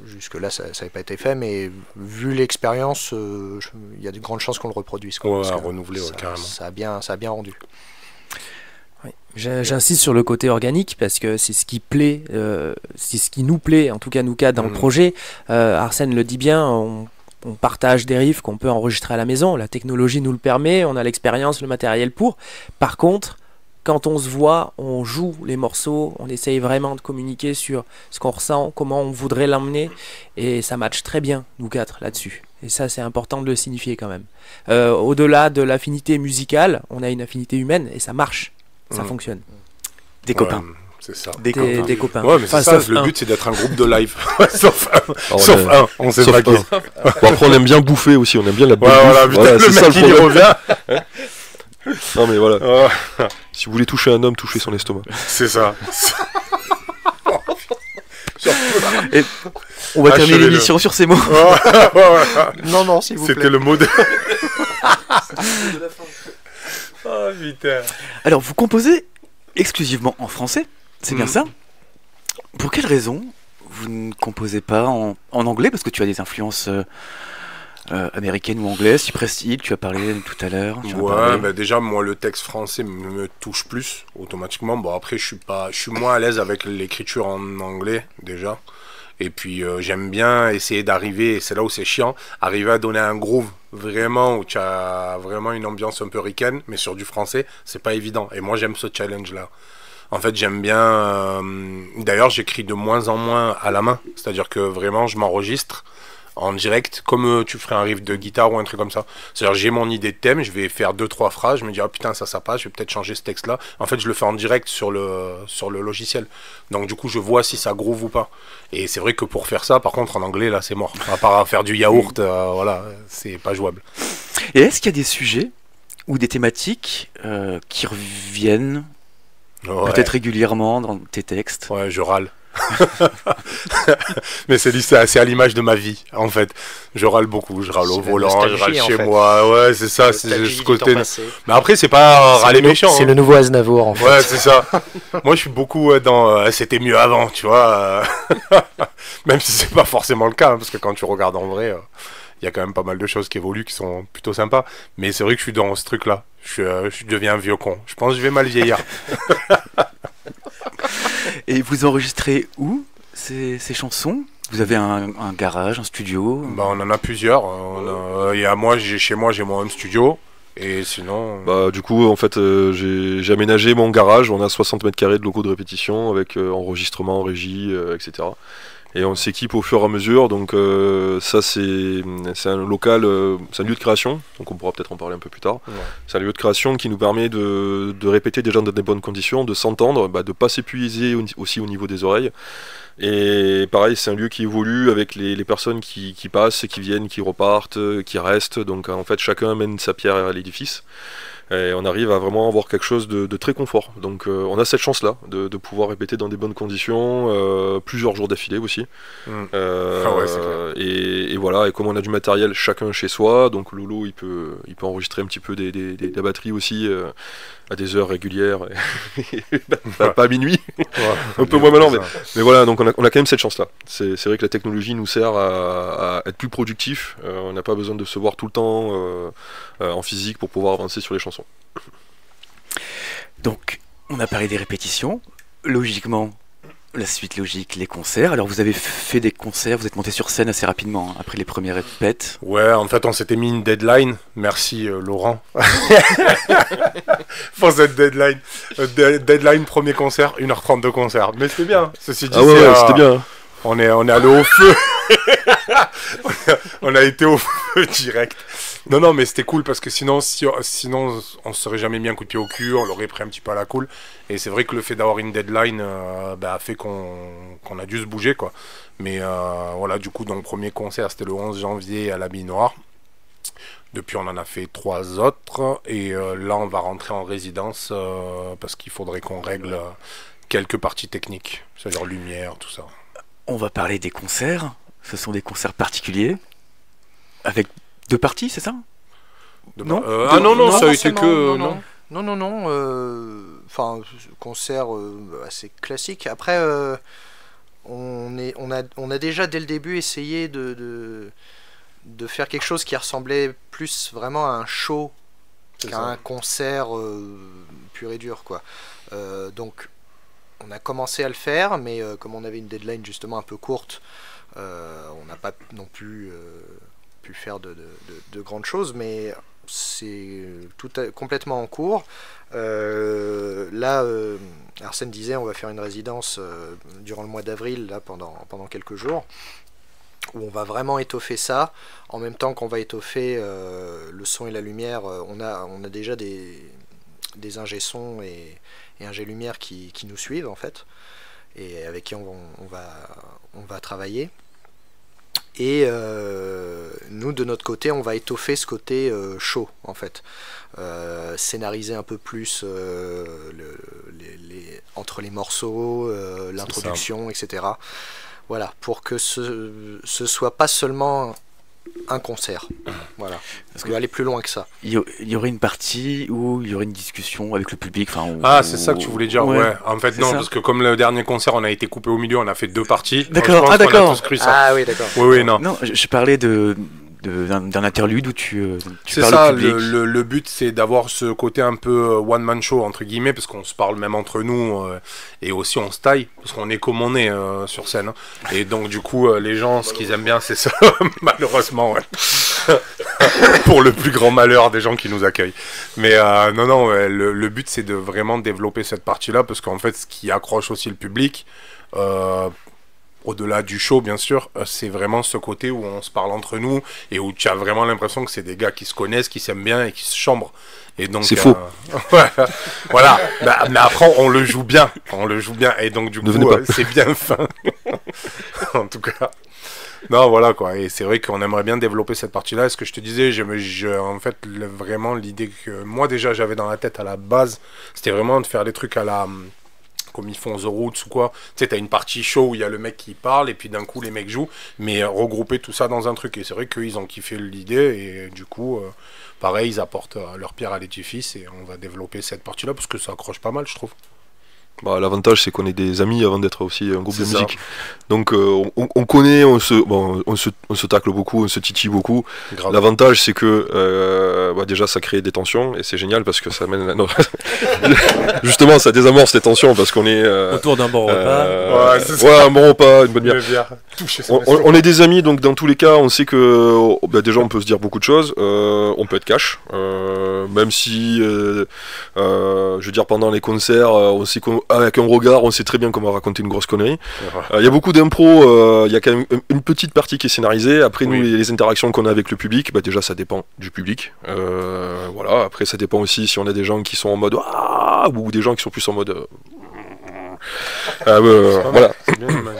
jusque là, ça n'avait pas été fait, mais vu l'expérience, il y a de grandes chances qu'on le reproduise, quoi,
ouais, à renouveler, carrément.
Ça a bien rendu.
Oui. J'insiste sur le côté organique parce que c'est ce qui plaît, c'est ce qui nous plaît, en tout cas nous cadre dans le projet. Arsène le dit bien, on partage des riffs qu'on peut enregistrer à la maison, la technologie nous le permet, on a l'expérience, le matériel pour. Par contre, quand on se voit, on joue les morceaux, on essaye vraiment de communiquer sur ce qu'on ressent, comment on voudrait l'emmener, et ça matche très bien, nous quatre, là-dessus. Et ça, c'est important de le signifier quand même. Au-delà de l'affinité musicale, on a une affinité humaine, et ça marche, ça fonctionne.
Des copains.
C'est ça.
Des
copains.
Ouais, mais c'est ça, le but c'est d'être un groupe de live. Sauf un, on sait pas qui.
Bon, après, on aime bien bouffer aussi, on aime bien la bouffe.
Voilà, c'est ça le problème. Revient.
Non, mais voilà. Si vous voulez toucher un homme, touchez son estomac.
C'est ça.
Et on va terminer l'émission sur ces mots.
Non, s'il vous plaît.
C'était le mot de... Oh putain.
Alors, vous composez exclusivement en français, c'est bien ça? Pour quelle raison vous ne composez pas en anglais? Parce que tu as des influences américaines ou anglaises. Cypress Hill, tu as parlé tout à l'heure.
Ouais, bah déjà, moi, le texte français me touche plus, automatiquement. Bon, après, je suis moins à l'aise avec l'écriture en anglais, déjà. Et puis, j'aime bien essayer d'arriver, et c'est là où c'est chiant, arriver à donner un groove, vraiment, où tu as vraiment une ambiance un peu ricaine, mais sur du français, c'est pas évident. Et moi, j'aime ce challenge-là. En fait, j'aime bien... D'ailleurs, j'écris de moins en moins à la main. C'est-à-dire que vraiment, je m'enregistre en direct, comme tu ferais un riff de guitare ou un truc comme ça. C'est-à-dire, j'ai mon idée de thème, je vais faire 2-3 phrases, je me dis, ah putain, ça passe, je vais peut-être changer ce texte-là. En fait, je le fais en direct sur le logiciel. Donc, du coup, je vois si ça groove ou pas. Et c'est vrai que pour faire ça, par contre, en anglais, là, c'est mort. À part faire du yaourt, voilà, c'est pas jouable.
Et est-ce qu'il y a des sujets ou des thématiques qui reviennent peut-être régulièrement dans tes textes?
Ouais, je râle. Mais c'est à l'image de ma vie, en fait. Je râle beaucoup, je râle au volant, je râle chez moi. Ouais, c'est ça, c'est ce côté. Mais après, c'est pas râler méchant.
C'est le nouveau Aznavour, en fait.
Ouais, c'est ça. Moi, je suis beaucoup dans c'était mieux avant, tu vois. Même si c'est pas forcément le cas, hein, parce que quand tu regardes en vrai, il y a quand même pas mal de choses qui évoluent, qui sont plutôt sympas. Mais c'est vrai que je suis dans ce truc-là. Je deviens un vieux con. Je pense que je vais mal vieillir.
Et vous enregistrez où ces chansons? Vous avez un garage, un studio?
Bah, on en a plusieurs. Chez moi, j'ai mon home studio. Et sinon...
Bah, du coup, en fait, j'ai aménagé mon garage. On a 60 mètres carrés de locaux de répétition avec enregistrement, régie, etc. Et on s'équipe au fur et à mesure. Donc ça, c'est un local, c'est un lieu de création. Donc on pourra peut-être en parler un peu plus tard.
Ouais.
C'est un lieu de création qui nous permet de répéter déjà dans des bonnes conditions, de s'entendre, de ne pas s'épuiser aussi au niveau des oreilles. Et pareil, c'est un lieu qui évolue avec les personnes qui passent, qui viennent, qui repartent, qui restent. Donc en fait, chacun amène sa pierre à l'édifice. Et on arrive à vraiment avoir quelque chose de très confort. Donc on a cette chance-là de pouvoir répéter dans des bonnes conditions, plusieurs jours d'affilée aussi.
Ouais, c'est clair.
Et voilà, et comme on a du matériel chacun chez soi, donc Lolo il peut enregistrer un petit peu de la batterie aussi à des heures régulières, pas à minuit, un peu moins maintenant, mais voilà, donc on a quand même cette chance-là. C'est vrai que la technologie nous sert à être plus productif, on n'a pas besoin de se voir tout le temps en physique pour pouvoir avancer sur les chansons.
Donc, on a parlé des répétitions. Logiquement, la suite logique, les concerts. Alors, vous avez fait des concerts, vous êtes monté sur scène assez rapidement, hein, après les premières répètes.
Ouais, en fait, on s'était mis une deadline. Merci, Laurent. Pour cette deadline. Deadline, premier concert, 1h30 de concert. Mais c'était bien. Ceci dit,
c'était bien.
On est allé au feu. On a été au feu direct. Non, mais c'était cool parce que sinon, on se serait jamais mis un coup de pied au cul, on l'aurait pris un petit peu à la cool. Et c'est vrai que le fait d'avoir une deadline a fait qu'on a dû se bouger, quoi. Mais voilà, du coup, donc premier concert, c'était le 11 janvier à l'Habit Noir. Depuis, on en a fait 3 autres. Et là, on va rentrer en résidence parce qu'il faudrait qu'on règle quelques parties techniques, c'est-à-dire lumière, tout ça.
On va parler des concerts. Ce sont des concerts particuliers, avec 2 parties, c'est ça?
Non, ça a été que...
Non. Enfin, concert assez classique. Après, on a déjà dès le début essayé de faire quelque chose qui ressemblait plus vraiment à un show qu'à un concert pur et dur, quoi. Donc, on a commencé à le faire, mais comme on avait une deadline justement un peu courte, on n'a pas non plus pu faire de grandes choses, mais c'est complètement en cours. Là, Arsène disait on va faire une résidence durant le mois d'avril, là, pendant quelques jours, où on va vraiment étoffer ça, en même temps qu'on va étoffer le son et la lumière. On a déjà des ingé son et ingé lumière qui nous suivent, en fait, et avec qui on va travailler. Et nous, de notre côté, on va étoffer ce côté show, en fait. Scénariser un peu plus entre les morceaux, l'introduction, etc. Voilà, pour que ce soit pas seulement un concert. Voilà. Parce qu'on va aller plus loin que ça.
Il y aurait une partie où il y aurait une discussion avec le public.
C'est ça que tu voulais dire, ouais. En fait, non, parce que comme le dernier concert, on a été coupé au milieu, on a fait 2 parties.
D'accord,
d'accord.
Ah oui, d'accord.
Oui, non.
Non, je parlais d'un interlude où tu
c'est
parles
ça,
au public.
le but, c'est d'avoir ce côté un peu one-man show, entre guillemets, parce qu'on se parle même entre nous, et aussi on se taille, parce qu'on est comme on est sur scène. Hein. Et donc, du coup, les gens, ce qu'ils aiment bien, c'est ça, malheureusement, ouais. Pour le plus grand malheur des gens qui nous accueillent. Mais non, le but, c'est de vraiment développer cette partie-là, parce qu'en fait, ce qui accroche aussi le public, au-delà du show, bien sûr, c'est vraiment ce côté où on se parle entre nous et où tu as vraiment l'impression que c'est des gars qui se connaissent, qui s'aiment bien et qui se chambrent. Et donc,
c'est faux.
Voilà. Mais après, on le joue bien. Et donc, du coup, c'est bien fin. En tout cas. Non, voilà, quoi. Et c'est vrai qu'on aimerait bien développer cette partie-là. Et ce que je te disais, en fait, vraiment, l'idée que moi, déjà, j'avais dans la tête à la base, c'était vraiment de faire des trucs à la... comme ils font The Roots ou quoi, tu sais, t'as une partie show où il y a le mec qui parle et puis d'un coup les mecs jouent, mais regrouper tout ça dans un truc. Et c'est vrai qu'ils ont kiffé l'idée et du coup, pareil, ils apportent leur pierre à l'édifice et on va développer cette partie-là parce que ça accroche pas mal, je trouve.
Bah, l'avantage c'est qu'on est des amis avant d'être aussi un groupe de
C'est ça.
musique. Donc on connaît, on se tacle beaucoup, on se titille beaucoup.
Grave.
L'avantage c'est que déjà ça crée des tensions et c'est génial parce que ça amène justement ça désamorce les tensions parce qu'on est
Autour d'un bon repas.
Ouais, c'est ça.
voilà, un bon repas, une bonne bière.
Une bière. Toucher son
On est des amis, donc dans tous les cas, on sait que déjà on peut se dire beaucoup de choses. On peut être cash, même si, je veux dire, pendant les concerts, on sait qu'avec un regard, on sait très bien qu'on va raconter une grosse connerie. Il y a beaucoup d'impro, il y a quand même une petite partie qui est scénarisée. Après, nous,
Oui.
les interactions qu'on a avec le public, déjà ça dépend du public. Voilà. Après, ça dépend aussi si on a des gens qui sont en mode ah ou des gens qui sont plus en mode. Voilà.
C'est bien, l'image.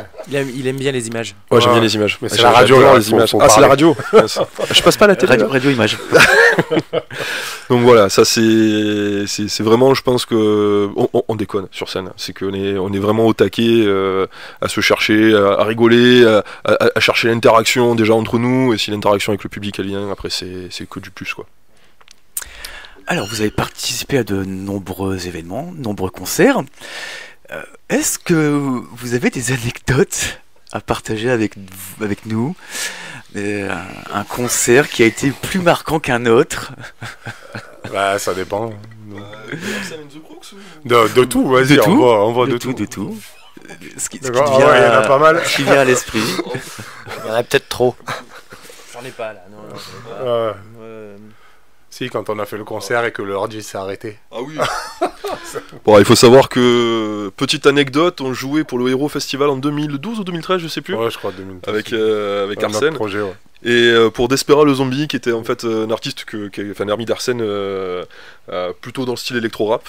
Il aime bien les images.
Ouais, j'aime
Ouais.
bien les images.
Mais c'est
J'adore
la radio, là,
les
faut-
images.
faut
Ah, c'est la
parler.
radio. Je passe pas à la télé.
Radio, radio image.
Donc voilà, ça c'est vraiment, je pense que on déconne sur scène. C'est qu'on est on est vraiment au taquet à se chercher, à rigoler, à chercher l'interaction déjà entre nous. Et si l'interaction avec le public elle vient, après c'est que du plus quoi.
Alors, vous avez participé à de nombreux événements, nombreux concerts. Est-ce que vous avez des anecdotes à partager avec nous? Un concert qui a été plus marquant qu'un autre?
Bah, ça dépend. De tout, vas-y,
De tout
on voit de tout.
de tout. Ce qui
D'accord,
vient,
il y en a pas mal.
ce qui vient à l'esprit.
Il y en a peut-être trop.
J'en ai pas là, non.
Si, quand on a fait le concert et que le ordi s'est arrêté.
Ah oui. Bon, il faut savoir que petite anecdote, on jouait pour le Hero Festival en 2012 ou 2013, je sais plus,
Ouais, je crois 2000.
avec
Un autre
Arsène.
projet, ouais.
Et pour Despera le Zombie, qui était en fait un artiste, un ami d'Arsène, plutôt dans le style électro-rap.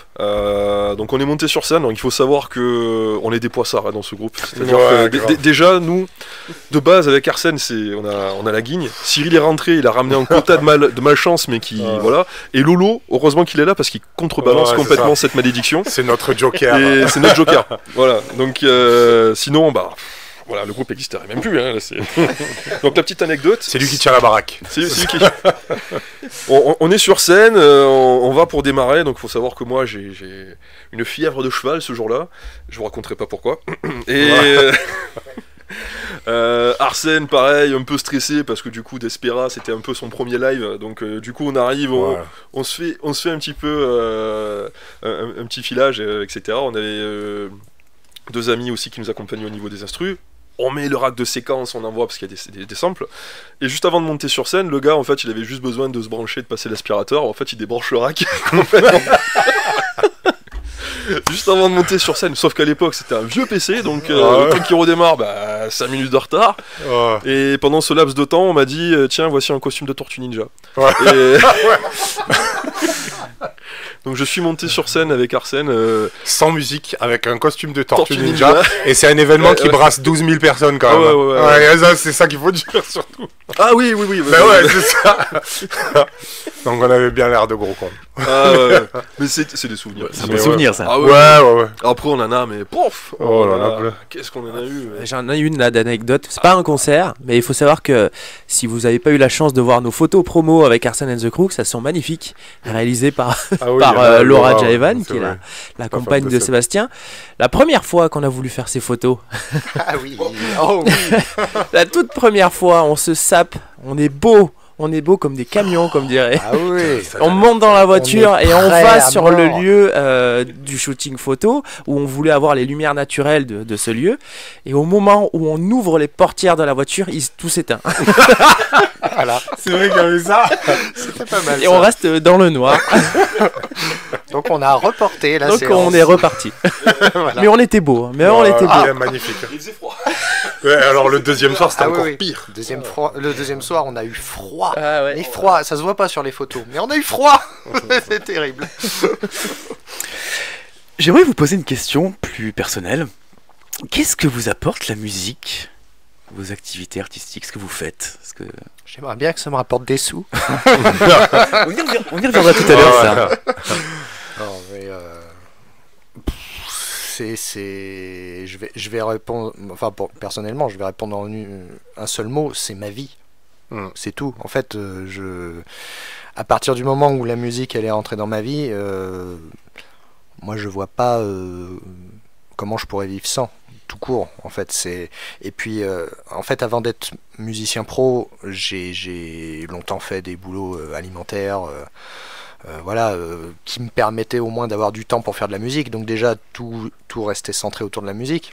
Donc on est monté sur scène, donc il faut savoir que on est des poissards dans ce groupe. C'est-à-dire
Ouais,
que
grave.
déjà, nous, de base, avec Arsène, on a la guigne. Cyril est rentré, il a ramené un quota de malchance, mais qui...
Ouais.
Voilà. Et Lolo, heureusement qu'il est là, parce qu'il contrebalance
Ouais, c'est
complètement
ça.
cette malédiction.
C'est notre Joker.
Et c'est notre Joker. Voilà. Donc sinon, voilà, le groupe n'existerait même plus. Hein, là, donc la petite anecdote.
C'est lui qui tient la baraque.
C'est lui qui. On est sur scène, on va pour démarrer, donc il faut savoir que moi j'ai une fièvre de cheval ce jour-là. Je vous raconterai pas pourquoi. Et Arsène, pareil, un peu stressé parce que du coup Despera c'était un peu son premier live, donc du coup on arrive,
Ouais.
on se fait un petit peu un petit filage, etc. On avait deux amis aussi qui nous accompagnaient au niveau des instrus. On met le rack de séquence, on envoie parce qu'il y a des samples. Et juste avant de monter sur scène, le gars en fait il avait juste besoin de se brancher, de passer l'aspirateur. En fait il débranche le rack complètement. Juste avant de monter sur scène, sauf qu'à l'époque c'était un vieux PC, donc le temps qu'il redémarre, 5 minutes de retard.
Ouais.
Et pendant ce laps de temps, on m'a dit tiens, voici un costume de Tortue Ninja.
Ouais.
Et... Donc je suis monté sur scène avec Arsène.
Sans musique, avec un costume de Tortue
Tortue
Ninja.
Ninja.
Et c'est un événement
Ouais,
qui
ouais.
brasse 12 000 personnes quand
Ah
même.
ouais, ouais,
ça, c'est ça qu'il faut dire surtout.
Ah oui.
Ben ouais, c'est ça. Donc on avait bien l'air de gros cons.
Ah, ouais. Mais c'est des souvenirs.
C'est un
Mais
bon
ouais.
souvenir, ça.
Ah
Ouais.
Après on en a, mais pouf.
Oh là là.
Qu'est-ce qu'on en a eu
J'en ai une là d'anecdote. C'est pas un concert, mais il faut savoir que si vous n'avez pas eu la chance de voir nos photos promo avec Arsène and the Crooks, elles sont magnifiques, réalisées par,
Ah oui,
par
il y en a,
Laura
ouais,
Jaevan,
c'est
qui est
vrai.
la
femme
compagne
de
de
Seb.
Sébastien. La première fois qu'on a voulu faire ces photos,
Ah oui. Oh oui.
la toute première fois, on se sape, on est beau comme des camions, comme dirait.
Ah oui.
On monte dans la voiture
est
et on
prêt
va
à
sur le
mort.
lieu du shooting photo où on voulait avoir les lumières naturelles de ce lieu. Et au moment où on ouvre les portières de la voiture, tout s'éteint.
Voilà.
C'est vrai qu'il y avait ça.
C'était pas mal.
Et on reste dans le noir.
Donc on a reporté la
Donc
séance.
on est reparti.
Voilà.
Mais on était beau. On était beau.
Ah, magnifique.
Il faisait froid.
Ouais, alors le deuxième soir, c'était
Ah oui,
encore
oui.
pire.
Le deuxième soir, on a eu froid.
Ah ouais.
Mais froid, ça se voit pas sur les photos. Mais on a eu froid. C'est terrible.
J'aimerais vous poser une question plus personnelle. Qu'est-ce que vous apporte la musique, vos activités artistiques, ce que vous faites? Parce que...
J'aimerais bien que ça me rapporte des sous.
on y reviendra tout à l'heure, ça.
Non, mais je vais répondre. Enfin, personnellement, je vais répondre en un seul mot. C'est ma vie. C'est tout. En fait, à partir du moment où la musique elle est entrée dans ma vie, moi je vois pas comment je pourrais vivre sans, tout court en fait. Et puis en fait, avant d'être musicien pro, j'ai longtemps fait des boulots alimentaires, qui me permettaient au moins d'avoir du temps pour faire de la musique, donc déjà tout restait centré autour de la musique.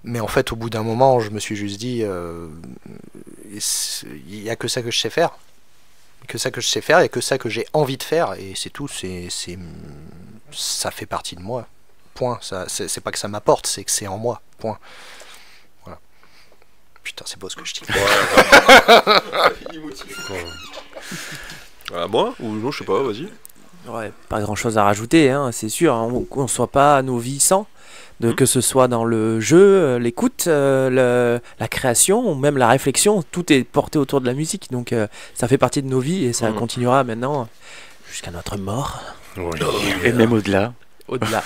Mais en fait, au bout d'un moment, je me suis juste dit, il n'y a que ça que je sais faire. Que ça que je sais faire et que ça que j'ai envie de faire, et c'est tout. Ça fait partie de moi. Point. C'est pas que ça m'apporte, c'est que c'est en moi. Point. Voilà. Putain, c'est beau ce que je dis.
Moi ou non, je sais pas, vas-y.
Ouais, pas grand chose à rajouter, hein, c'est sûr. On ne soit pas à nos vies sans. Que ce soit dans le jeu, l'écoute, la création ou même la réflexion, tout est porté autour de la musique. Donc ça fait partie de nos vies et ça continuera maintenant jusqu'à notre mort.
Oui.
Et même au-delà.
Au-delà.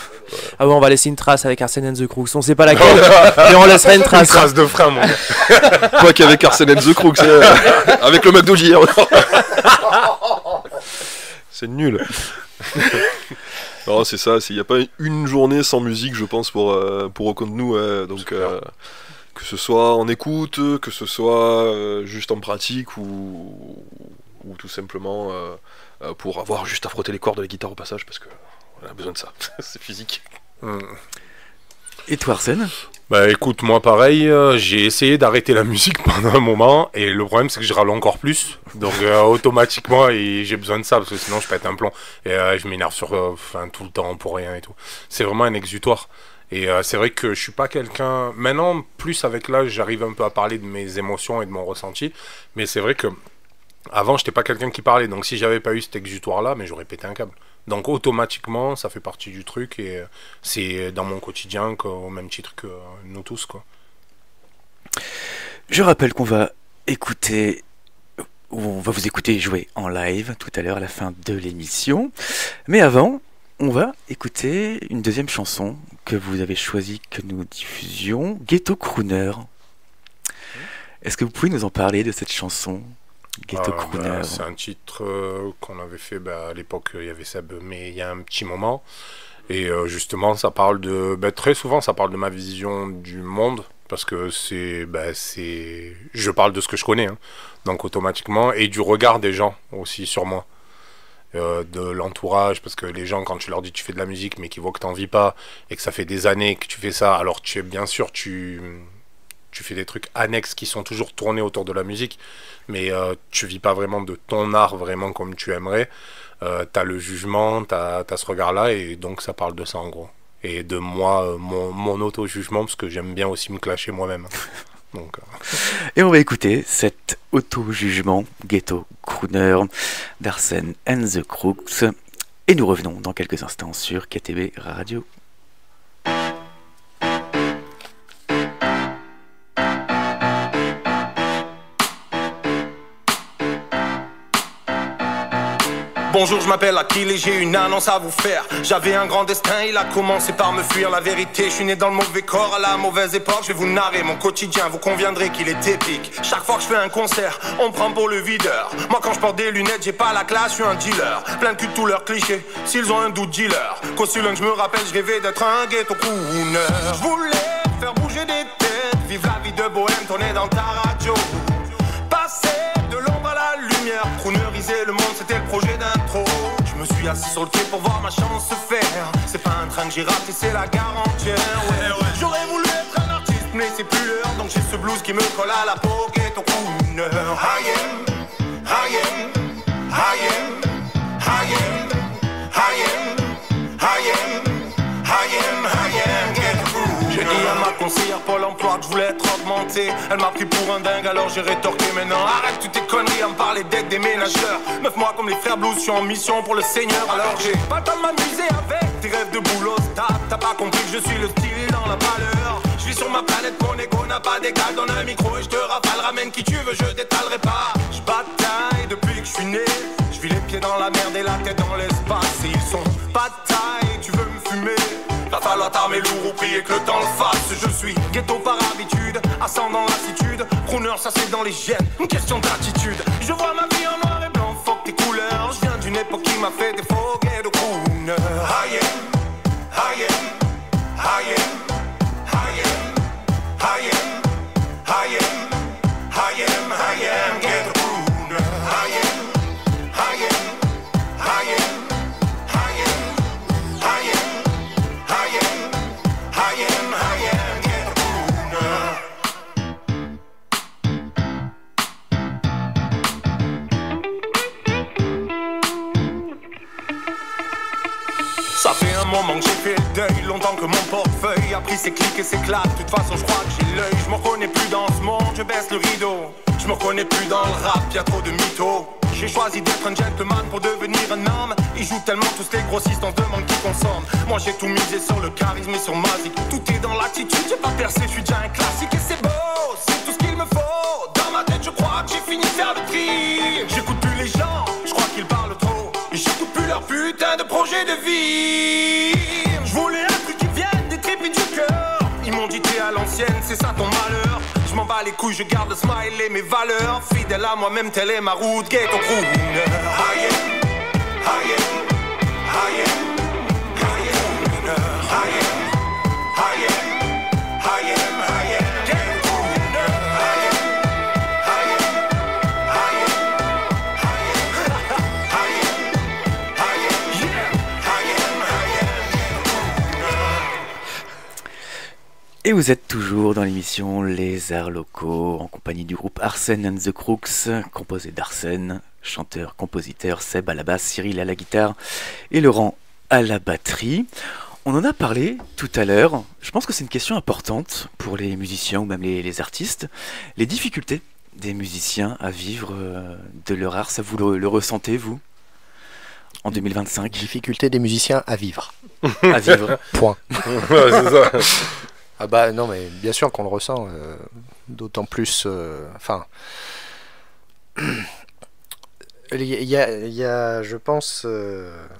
Ah bon, on va laisser une trace avec Arsène and the Crooks. On sait pas laquelle, mais on laissera une trace.
Une trace de frein, mon gars.
Quoi qu'avec Arsène and the Crooks, avec le McDo JR. C'est nul. Non, c'est ça, il n'y a pas une journée sans musique, je pense, pour aucun de nous. Donc, que ce soit en écoute, que ce soit juste en pratique ou tout simplement pour avoir juste à frotter les cordes de la guitare au passage, parce qu'on a besoin de ça. C'est physique.
Et toi, Arsène ?
Bah écoute, moi pareil, j'ai essayé d'arrêter la musique pendant un moment, et le problème c'est que je râle encore plus, donc automatiquement j'ai besoin de ça, parce que sinon je pète un plomb, et je m'énerve sur tout le temps pour rien et tout. C'est vraiment un exutoire, et c'est vrai que je suis pas quelqu'un, maintenant plus avec l'âge j'arrive un peu à parler de mes émotions et de mon ressenti, mais c'est vrai que avant j'étais pas quelqu'un qui parlait, donc si j'avais pas eu cet exutoire là, mais j'aurais pété un câble. Donc automatiquement, ça fait partie du truc et c'est dans mon quotidien au même titre que nous tous, quoi.
Je rappelle qu'on va écouter, on va vous écouter jouer en live tout à l'heure à la fin de l'émission. Mais avant, on va écouter une deuxième chanson que vous avez choisi que nous diffusions, Ghetto Crooner. Est-ce que vous pouvez nous en parler de cette chanson ? Ghetto Crooner.
C'est un titre qu'on avait fait à l'époque, il y avait Seb, mais il y a un petit moment. Et justement, ça parle très souvent, ça parle de ma vision du monde, parce que je parle de ce que je connais, hein, donc automatiquement, et du regard des gens aussi sur moi, de l'entourage, parce que les gens, quand tu leur dis tu fais de la musique, mais qu'ils voient que t'en vis pas, et que ça fait des années que tu fais ça, alors bien sûr, tu fais des trucs annexes qui sont toujours tournés autour de la musique, mais tu vis pas vraiment de ton art vraiment comme tu aimerais. T'as le jugement, t'as ce regard-là, et donc ça parle de ça en gros. Et de moi, mon auto-jugement, parce que j'aime bien aussi me clasher moi-même. Donc,
Et on va écouter cet auto-jugement Ghetto Crooner d'Arsène and the Crooks. Et nous revenons dans quelques instants sur KTB Radio.
Bonjour, je m'appelle Akil et j'ai une annonce à vous faire. J'avais un grand destin, il a commencé par me fuir. La vérité, je suis né dans le mauvais corps à la mauvaise époque. Je vais vous narrer mon quotidien, vous conviendrez qu'il est épique. Chaque fois que je fais un concert, on me prend pour le videur. Moi quand je porte des lunettes, j'ai pas la classe, je suis un dealer. Plein de cul de tous leurs clichés, s'ils ont un doute, dealer. Qu'au que je me rappelle, je rêvais d'être un ghetto crooner. Je voulais faire bouger des têtes, vivre la vie de bohème, tourner dans ta radio. Passer de l'ombre à la lumière, crooneriser le monde, c'était le projet d'intro. Je me suis assis sur le quai pour voir ma chance se faire. C'est pas un train que j'ai raté, c'est la gare entière. Ouais. J'aurais voulu être un artiste, mais c'est plus l'heure. Donc j'ai ce blues qui me colle à la peau, ghetto crooner. J'ai dit à ma conseillère Pôle emploi que je voulais être augmenté. Elle m'a pris pour un dingue, alors j'ai rétorqué. Maintenant arrête toutes tes conneries à me parler d'aide des ménageurs. 9 mois comme les frères Blues, je suis en mission pour le Seigneur. Alors j'ai pas le temps de m'amuser avec tes rêves de boulot. T'as pas compris que je suis le style dans la valeur. Je vis sur ma planète, mon ego n'a pas d'égal. Donne un micro et je te rafale, ramène qui tu veux, je détalerai pas. Je bataille depuis que je suis né. Je vis les pieds dans la merde et la tête dans l'espace. Et ils sont pas de taille, tu veux me fumer. Va falloir t'armer lourd ou prier que le temps le fasse. Je suis ghetto par habitude, ascendant lassitude. Crooner, ça c'est dans les gènes, une question d'attitude. Je vois ma vie en noir et blanc, fuck tes couleurs. Je viens d'une époque qui m'a fait des faux ghetto crooner. Ça fait un moment que j'ai fait le deuil, longtemps que mon portefeuille a pris ses clics et ses claques. De toute façon je crois que j'ai l'œil, je me reconnais plus dans ce monde, je baisse le rideau. Je me reconnais plus dans le rap, y'a trop de mythos. J'ai choisi d'être un gentleman pour devenir un homme. Ils jouent tellement tous les grossistes, on se demande qui consomme. Moi j'ai tout misé sur le charisme et sur ma zik. Tout est dans l'attitude, j'ai pas percé, je suis déjà un classique. Et c'est beau, c'est tout ce qu'il me faut. Dans ma tête je crois que j'ai fini de faire le tri. J'écoute plus les gens, je crois qu'ils parlent trop. Et j'écoute plus leur putain de projet de vie. Je voulais un truc qui vienne des tripes et du cœur. Ils m'ont dit t'es à l'ancienne, c'est ça ton malheur. Je m'en bats les couilles, je garde le smile et mes valeurs. Fidèle à moi-même, telle est ma route, ghetto crooner. I am, I am, I am, I am, I am, I am, I am, I am, ghetto crooner. I am, I am, I am, I am, yeah, I am,
Et vous êtes toujours dans l'émission Les Arts Locaux, en compagnie du groupe Arsène and the Crooks, composé d'Arsène, chanteur, compositeur, Seb à la basse, Cyril à la guitare et Laurent à la batterie. On en a parlé tout à l'heure, je pense que c'est une question importante pour les musiciens ou même les artistes. Les difficultés des musiciens à vivre de leur art, ça vous le ressentez vous en 2025?
Difficulté des musiciens à vivre.
À vivre.
Point.
Ouais, c'est ça.
Ah bah non, mais bien sûr qu'on le ressent, d'autant plus... Enfin... Il y a, je pense...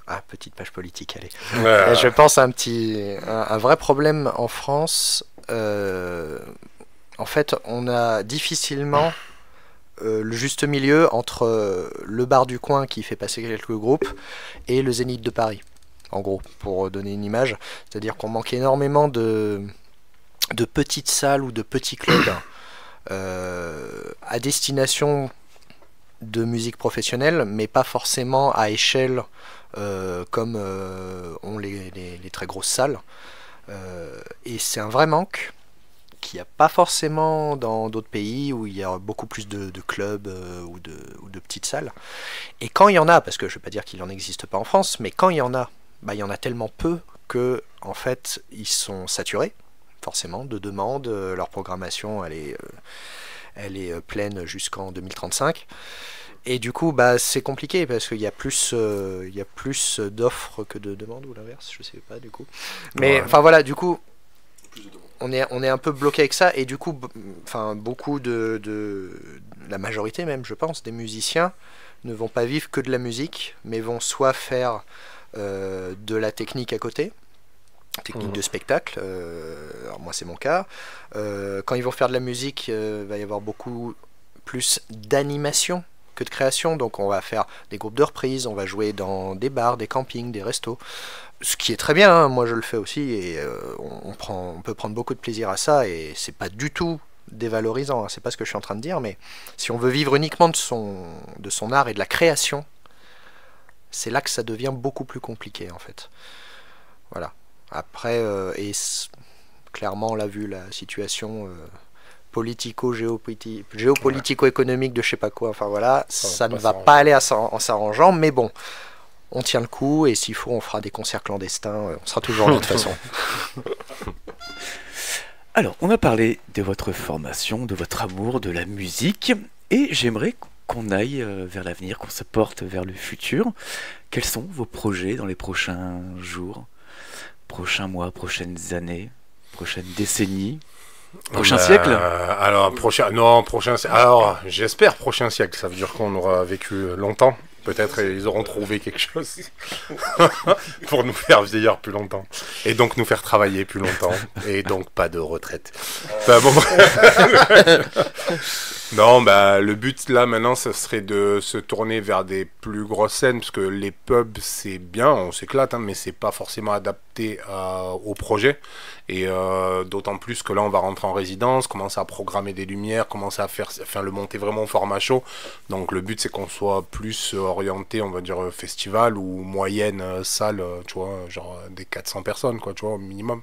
Ah, petite page politique, allez.
Ouais.
Je pense à un vrai problème en France. En fait, on a difficilement le juste milieu entre le bar du coin qui fait passer quelques groupes et le Zénith de Paris, en gros, pour donner une image. C'est-à-dire qu'on manque énormément de petites salles ou de petits clubs à destination de musique professionnelle, mais pas forcément à échelle comme ont les très grosses salles. Et c'est un vrai manque qu'il n'y a pas forcément dans d'autres pays où il y a beaucoup plus de clubs ou de petites salles. Et quand il y en a, parce que je ne veux pas dire qu'il n'en existe pas en France, mais quand il y en a, bah, il y en a tellement peu que en fait ils sont saturés forcément de demandes, leur programmation elle est pleine jusqu'en 2035 et du coup bah, c'est compliqué parce qu'il y a plus d'offres que de demandes ou l'inverse, je sais pas du coup. Mais enfin voilà, du coup on est un peu bloqué avec ça et du coup enfin beaucoup de la majorité même je pense des musiciens ne vont pas vivre que de la musique mais vont soit faire de la technique à côté, technique de spectacle, alors moi c'est mon cas, quand ils vont faire de la musique va y avoir beaucoup plus d'animation que de création, donc on va faire des groupes de reprises, on va jouer dans des bars, des campings, des restos, ce qui est très bien, hein, moi je le fais aussi et on peut prendre beaucoup de plaisir à ça et c'est pas du tout dévalorisant, hein, c'est pas ce que je suis en train de dire, mais si on veut vivre uniquement de son art et de la création, c'est là que ça devient beaucoup plus compliqué en fait. Voilà. Après, clairement, on l'a vu, la situation géopolitico-économique de je sais pas quoi, enfin voilà, ça ne va pas aller en s'arrangeant, mais bon, on tient le coup, et s'il faut, on fera des concerts clandestins, on sera toujours là de toute façon.
Alors, on a parlé de votre formation, de votre amour, de la musique, et j'aimerais qu'on aille vers l'avenir, qu'on se porte vers le futur. Quels sont vos projets dans les prochains jours, prochains mois, prochaines années, prochaines décennies, prochain siècle?
Alors, j'espère prochain siècle, ça veut dire qu'on aura vécu longtemps. Peut-être ils auront trouvé quelque chose pour nous faire vieillir plus longtemps. Et donc nous faire travailler plus longtemps. Et donc pas de retraite. Enfin, bon. Non, bah, le but là maintenant, ça serait de se tourner vers des plus grosses scènes. Parce que les pubs, c'est bien, on s'éclate, hein, mais c'est pas forcément adapté au projet. Et d'autant plus que là, on va rentrer en résidence, commencer à programmer des lumières, commencer à faire le monter vraiment au format show. Donc le but, c'est qu'on soit plus orienté, on va dire, festival ou moyenne salle, tu vois, genre des 400 personnes, quoi, tu vois, au minimum.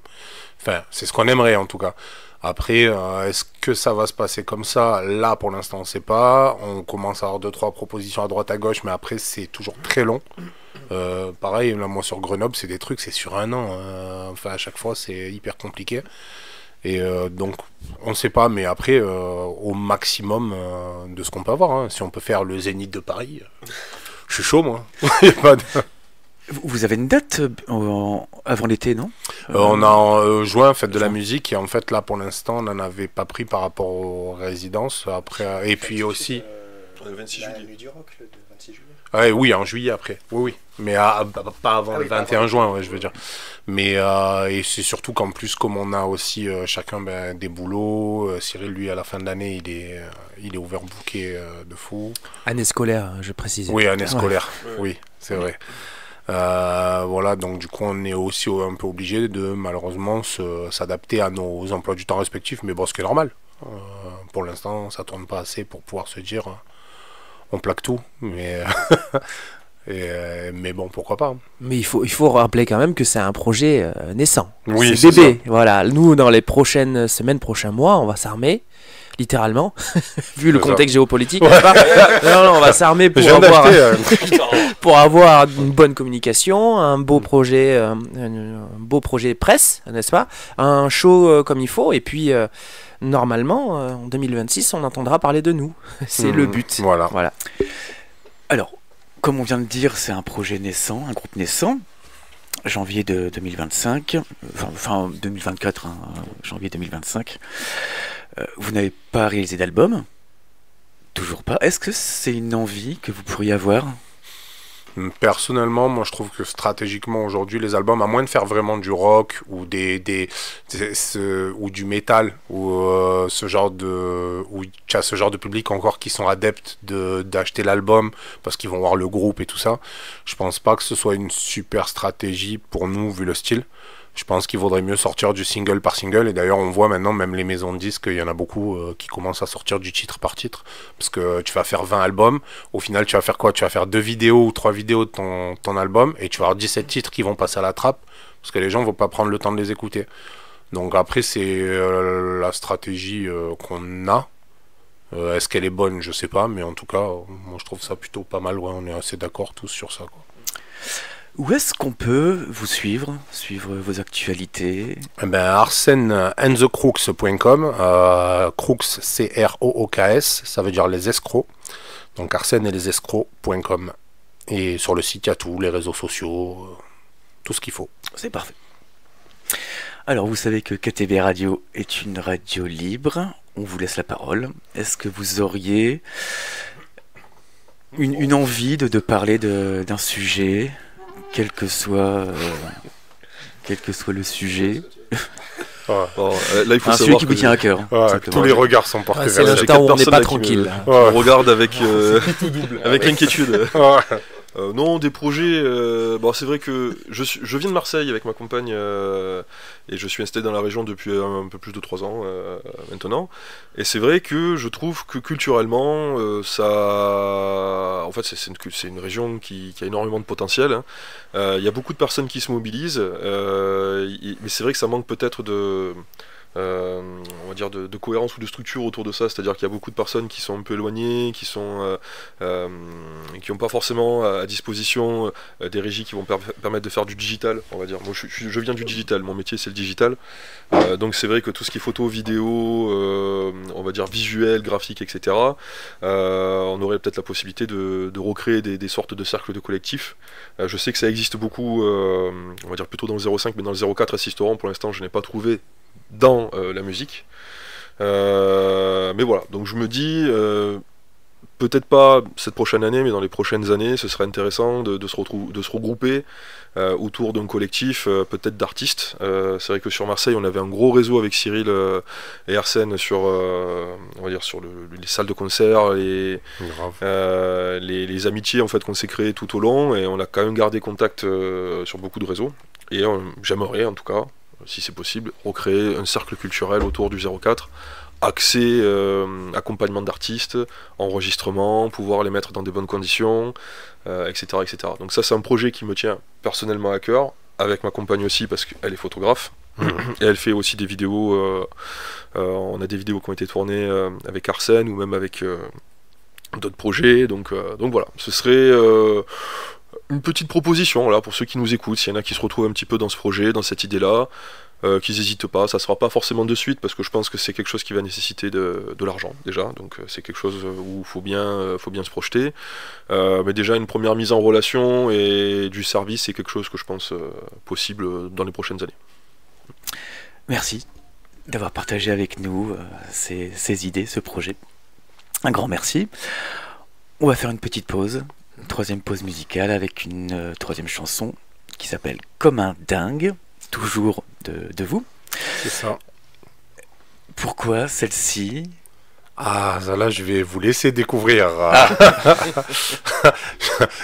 Enfin, c'est ce qu'on aimerait en tout cas. Après, est-ce que ça va se passer comme ça? Là, pour l'instant, on ne sait pas. On commence à avoir 2-3 propositions à droite à gauche, mais après, c'est toujours très long. Pareil, là, moi sur Grenoble, c'est des trucs, c'est sur un an. Enfin, à chaque fois, c'est hyper compliqué. Et donc, on ne sait pas, mais après, au maximum de ce qu'on peut avoir, hein. Si on peut faire le Zénith de Paris, je suis chaud, moi. Y a pas de...
Vous avez une date avant l'été, non?
On a en juin, fête de la musique, et en fait, là, pour l'instant, on n'en avait pas pris par rapport aux résidences. Après, et puis aussi...
Le 26
La
juillet.
nuit du rock, le 26 juillet.
Ouais, oui, en juillet après. Oui, oui. Mais pas avant le 21 juin, ouais, je veux dire. Mais et c'est surtout qu'en plus, comme on a aussi chacun des boulots, Cyril, lui, à la fin de l'année, il est overbooké de fou.
Année scolaire, je précise.
Oui, année scolaire.
Ouais.
Oui, c'est vrai. Voilà, donc du coup, on est aussi un peu obligé de malheureusement s'adapter à nos emplois du temps respectifs. Mais bon, ce qui est normal. Pour l'instant, ça tourne pas assez pour pouvoir se dire on plaque tout. Mais mais bon, pourquoi pas.
Mais il faut rappeler quand même que c'est un projet naissant.
Oui,
c'est
c'est
bébé. Voilà. Nous, dans les prochaines semaines, prochains mois, on va s'armer. Littéralement, vu le
C'est
contexte géopolitique,
Ouais.
n'est-ce pas non, on va s'armer
Je viens d'acheter,
pour avoir une bonne communication, un beau projet presse, n'est-ce pas? Un show comme il faut, et puis normalement, en 2026, on entendra parler de nous. C'est le but.
Voilà.
Voilà.
Alors, comme on vient de dire, c'est un projet naissant, un groupe naissant. Janvier de 2025, enfin 2024, hein, janvier 2025. Vous n'avez pas réalisé d'album? Toujours pas. Est-ce que c'est une envie que vous pourriez avoir?
Personnellement, moi je trouve que stratégiquement aujourd'hui, les albums, à moins de faire vraiment du rock ou ou du métal, ou ce genre de public encore qui sont adeptes d'acheter l'album parce qu'ils vont voir le groupe et tout ça, je pense pas que ce soit une super stratégie pour nous vu le style. Je pense qu'il vaudrait mieux sortir du single par single. Et d'ailleurs, on voit maintenant, même les maisons de disques, il y en a beaucoup qui commencent à sortir du titre par titre. Parce que tu vas faire 20 albums. Au final, tu vas faire quoi? Tu vas faire 2 vidéos ou 3 vidéos de ton album. Et tu vas avoir 17 titres qui vont passer à la trappe. Parce que les gens ne vont pas prendre le temps de les écouter. Donc après, c'est la stratégie qu'on a. Est-ce qu'elle est bonne? Je sais pas. Mais en tout cas, moi, je trouve ça plutôt pas mal. Ouais, on est assez d'accord tous sur ça, quoi.
Où est-ce qu'on peut vous suivre vos actualités?
Arsèneandthecrooks.com, Crooks, C-R-O-O-K-S, ça veut dire les escrocs. Donc arsèneetlesescrocs.com. Et sur le site, il y a tout, les réseaux sociaux, tout ce qu'il faut.
C'est parfait. Alors, vous savez que KTB Radio est une radio libre. On vous laisse la parole. Est-ce que vous auriez une envie de parler d'un sujet, quel que soit le sujet?
Bon, là, il faut
Un sujet
savoir
qui
que
vous tient à cœur.
Ouais,
simplement.
tous les regards sont portés
C'est
vers
l'instant où on n'est
personnes
pas
là qui
tranquille.
Ouais.
on regarde avec inquiétude.
Ouais.
Non, des projets. Bon, c'est vrai que je viens de Marseille avec ma compagne et je suis installé dans la région depuis un peu plus de 3 ans maintenant. Et c'est vrai que je trouve que culturellement, en fait, c'est une région qui a énormément de potentiel. Hein. Il y a beaucoup de personnes qui se mobilisent, mais c'est vrai que ça manque peut-être on va dire de cohérence ou de structure autour de ça, c'est-à-dire qu'il y a beaucoup de personnes qui sont un peu éloignées, qui n'ont pas forcément à disposition des régies qui vont permettre de faire du digital, on va dire. Moi je viens du digital, mon métier c'est le digital, donc c'est vrai que tout ce qui est photo, vidéo, on va dire visuel, graphique, etc., on aurait peut-être la possibilité de recréer des sortes de cercles de collectifs. Je sais que ça existe beaucoup, on va dire plutôt dans le 05, mais dans le 04 à Sisteron, pour l'instant je n'ai pas trouvé dans la musique, mais voilà, donc je me dis peut-être pas cette prochaine année, mais dans les prochaines années ce serait intéressant de se regrouper autour d'un collectif peut-être d'artistes. C'est vrai que sur Marseille on avait un gros réseau avec Cyril et Arsène sur on va dire sur les salles de concert, les amitiés en fait qu'on s'est créées tout au long, et on a quand même gardé contact sur beaucoup de réseaux, et j'aimerais en tout cas, si c'est possible, recréer un cercle culturel autour du 04, accès, accompagnement d'artistes, enregistrement, pouvoir les mettre dans des bonnes conditions, etc., etc. Donc ça c'est un projet qui me tient personnellement à cœur, avec ma compagne aussi parce qu'elle est photographe, et elle fait aussi des vidéos, on a des vidéos qui ont été tournées avec Arsène ou même avec d'autres projets, donc voilà, ce serait une petite proposition, voilà, pour ceux qui nous écoutent, s'il y en a qui se retrouvent un petit peu dans ce projet, dans cette idée-là, qu'ils n'hésitent pas, ça ne sera pas forcément de suite, parce que je pense que c'est quelque chose qui va nécessiter de l'argent, déjà, donc c'est quelque chose où il faut bien se projeter. Mais déjà, une première mise en relation et du service, c'est quelque chose que je pense possible dans les prochaines années.
Merci d'avoir partagé avec nous ces idées, ce projet. Un grand merci. On va faire une petite pause, une troisième pause musicale avec une troisième chanson qui s'appelle Comme un dingue, toujours de vous.
C'est ça.
Pourquoi celle-ci?
Ah, ça là, je vais vous laisser découvrir.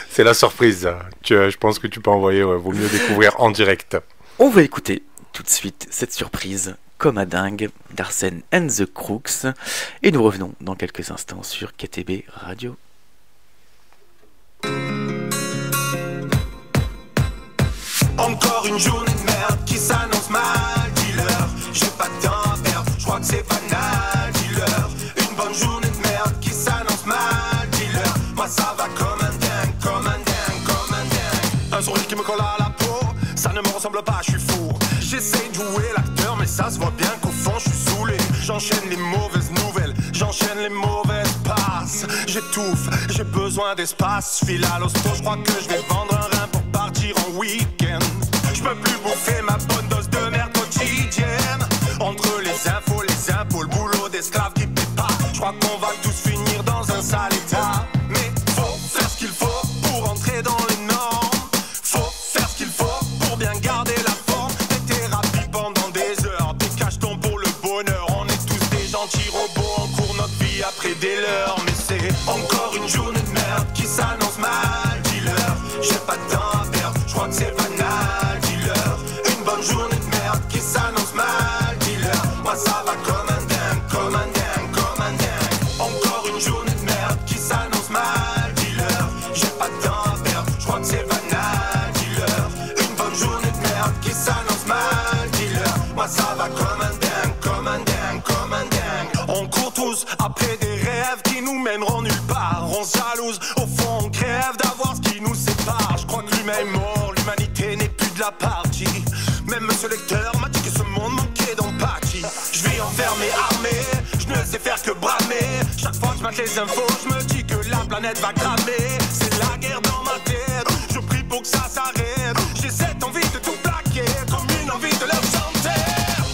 C'est la surprise. Je pense que tu peux envoyer, ouais, vaut mieux découvrir en direct.
On va écouter tout de suite cette surprise Comme un dingue d'Arsène and the Crooks et nous revenons dans quelques instants sur KTB Radio.
Encore une journée de merde qui s'annonce mal, dealer. J'ai pas de temps à perdre, je crois que c'est banal, dealer. Une bonne journée de merde qui s'annonce mal, dealer. Moi ça va comme un dingue, comme un dingue, comme un dingue. Un sourire qui me colle à la peau, ça ne me ressemble pas, je suis fou. J'essaye de jouer l'acteur mais ça se voit bien qu'au fond je suis saoulé. J'enchaîne les mauvaises nouvelles, j'enchaîne les mauvaises passes. J'étouffe, j'ai besoin d'espace. File à l'hosto, je crois que je vais vendre un rein pour partir en week-end. Je peux plus bouffer ma bonne dose de merde quotidienne. Entre les infos, le boulot d'esclave qui paie pas. Je crois qu'on va tous finir dans un sale état. Mais faut faire ce qu'il faut pour entrer dans les normes. Faut faire ce qu'il faut pour bien garder la forme. Des thérapies pendant des heures, des cachetons pour le bonheur. On est tous des gentils robots, on court notre vie après des leurs. Mais c'est encore une journée de merde qui s'annonce mal, dealer. J'ai pas de temps à perdre, je crois que c'est banal, dealer. Une bonne journée de merde qui s'annonce mal, dealer. Moi ça va comme un dingue, comme un dingue, comme un dingue. Encore une journée de merde qui s'annonce mal, dealer. J'ai pas de temps à perdre, je crois que c'est banal, dealer. Une bonne journée de merde qui s'annonce mal, dealer. Moi ça va comme un dingue, comme un dingue, comme un dingue. On court tous après des rêves qui nous mèneront nulle part. On se jalouse, au fond on crève d'avoir ce qui nous sépare. Je crois que l'humain est mort, l'humanité n'est plus de la partie. Même monsieur lecteur m'a dit que ce monde manquait d'empathie. Je vis enfermé, armé, je ne sais faire que bramer. Chaque fois que je mate les infos, je me dis que la planète va cramer. C'est la guerre dans ma tête, je prie pour que ça s'arrête. J'ai cette envie de tout plaquer, comme une envie de leur chanter.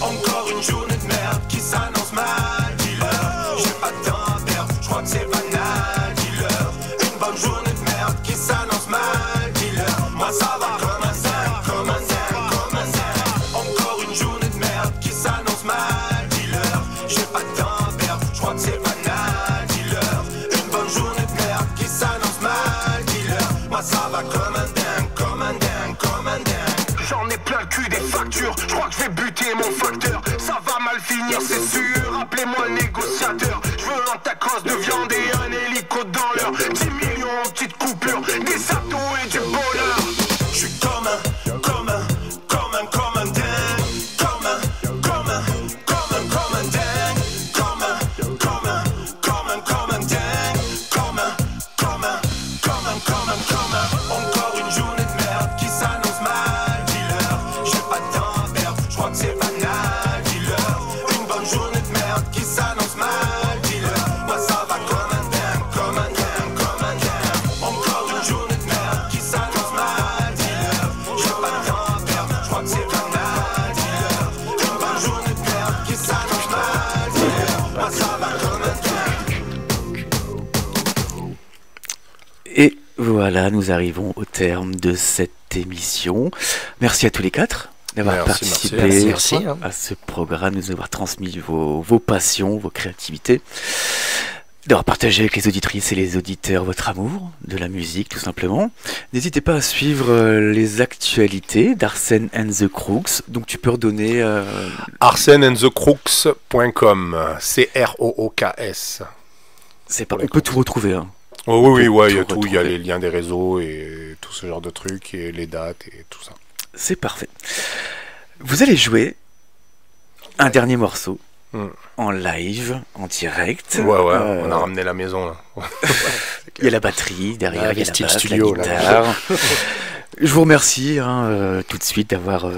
Encore une journée de merde qui s'annonce mal, dealer. J'ai pas de temps à perdre, je crois que c'est banal, dealer. Une bonne journée de merde qui s'annonce mal, dealer. Moi ça va comme un dingue, comme un dingue, comme un dingue. Encore une journée de merde qui s'annonce mal, dealer. J'ai pas de temps à perdre, je crois que c'est banal, dealer. Une bonne journée de merde qui s'annonce mal, dealer. Moi ça va comme un dingue, comme un dingue, comme un dingue. J'en ai plein le cul des factures, je crois que je vais buter mon facteur. Ça va mal finir c'est sûr, appelez-moi négociateur. Je veux un tacos de viande et un hélico dans l'heure. 10 millions en petites coupures, des satos et du bonheur. Je suis comme un, comme un, comme un, comme un dingue. Comme un, comme un, comme un, comme un dingue. Comme un, comme un, comme un, comme un dingue. Comme un, comme un, comme un, comme un, comme un. Encore une journée de merde qui s'annonce mal, dealer. J'ai pas de temps à perdre, je crois que c'est banal, dealer. Une bonne journée de merde qui s'annonce mal, dealer. Moi ça va comme un dingue, comme un dingue, comme un dingue. Encore une journée de merde qui s'annonce mal, dealer. J'ai pas de temps à perdre, je crois que c'est banal, dealer. Une bonne journée de merde qui s'annonce mal, dealer. Moi ça va comme un dingue.
Et voilà, nous arrivons au terme de cette émission. Merci à tous les quatre d'avoir
Merci,
participé
merci, hein.
à ce programme, de nous avoir transmis vos passions, vos créativités, d'avoir partagé avec les auditrices et les auditeurs votre amour de la musique, tout simplement. N'hésitez pas à suivre les actualités d'Arsène and the Crooks. Donc tu peux redonner...
ArseneandTheCrooks.com, CROOKS.
C'est pas... On peut tout retrouver, hein.
Oh, oui,
On peut
il y a
tout
tout, il y a
retrouver.
les liens des réseaux et tout ce genre de trucs, et les dates et tout ça.
C'est parfait. Vous allez jouer un dernier morceau en live, en direct.
Ouais, on a ramené la maison là.
Il y a la batterie derrière, il y a la
style
basse,
studio,
la
là.
guitare. Je vous remercie tout de suite d'avoir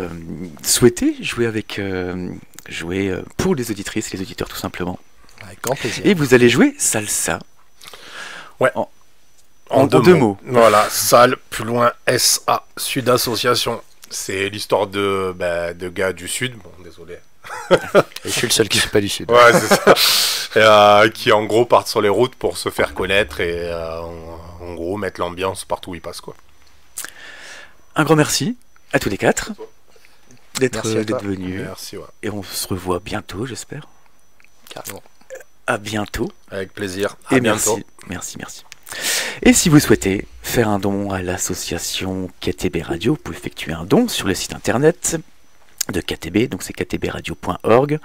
souhaité jouer pour les auditrices et les auditeurs tout simplement.
Avec grand plaisir.
Et vous allez jouer salsa.
Ouais.
En deux mots.
Voilà, Sal, plus loin SA, Sud Association. C'est l'histoire de gars du Sud. Bon, désolé.
Et je suis le seul qui ne suis pas du Sud.
Ouais, c'est ça. Et, qui en gros partent sur les routes pour se faire connaître et en gros mettre l'ambiance partout où ils passent, quoi.
Un grand merci à tous les quatre
Merci à toi.
d'être venus.
Merci, ouais.
Et on se revoit bientôt, j'espère.
Carrément.
À bientôt.
Avec plaisir. À
Et
bientôt.
merci. Et si vous souhaitez faire un don à l'association KTB Radio, vous pouvez effectuer un don sur le site internet de KTB, donc c'est ktbradio.org.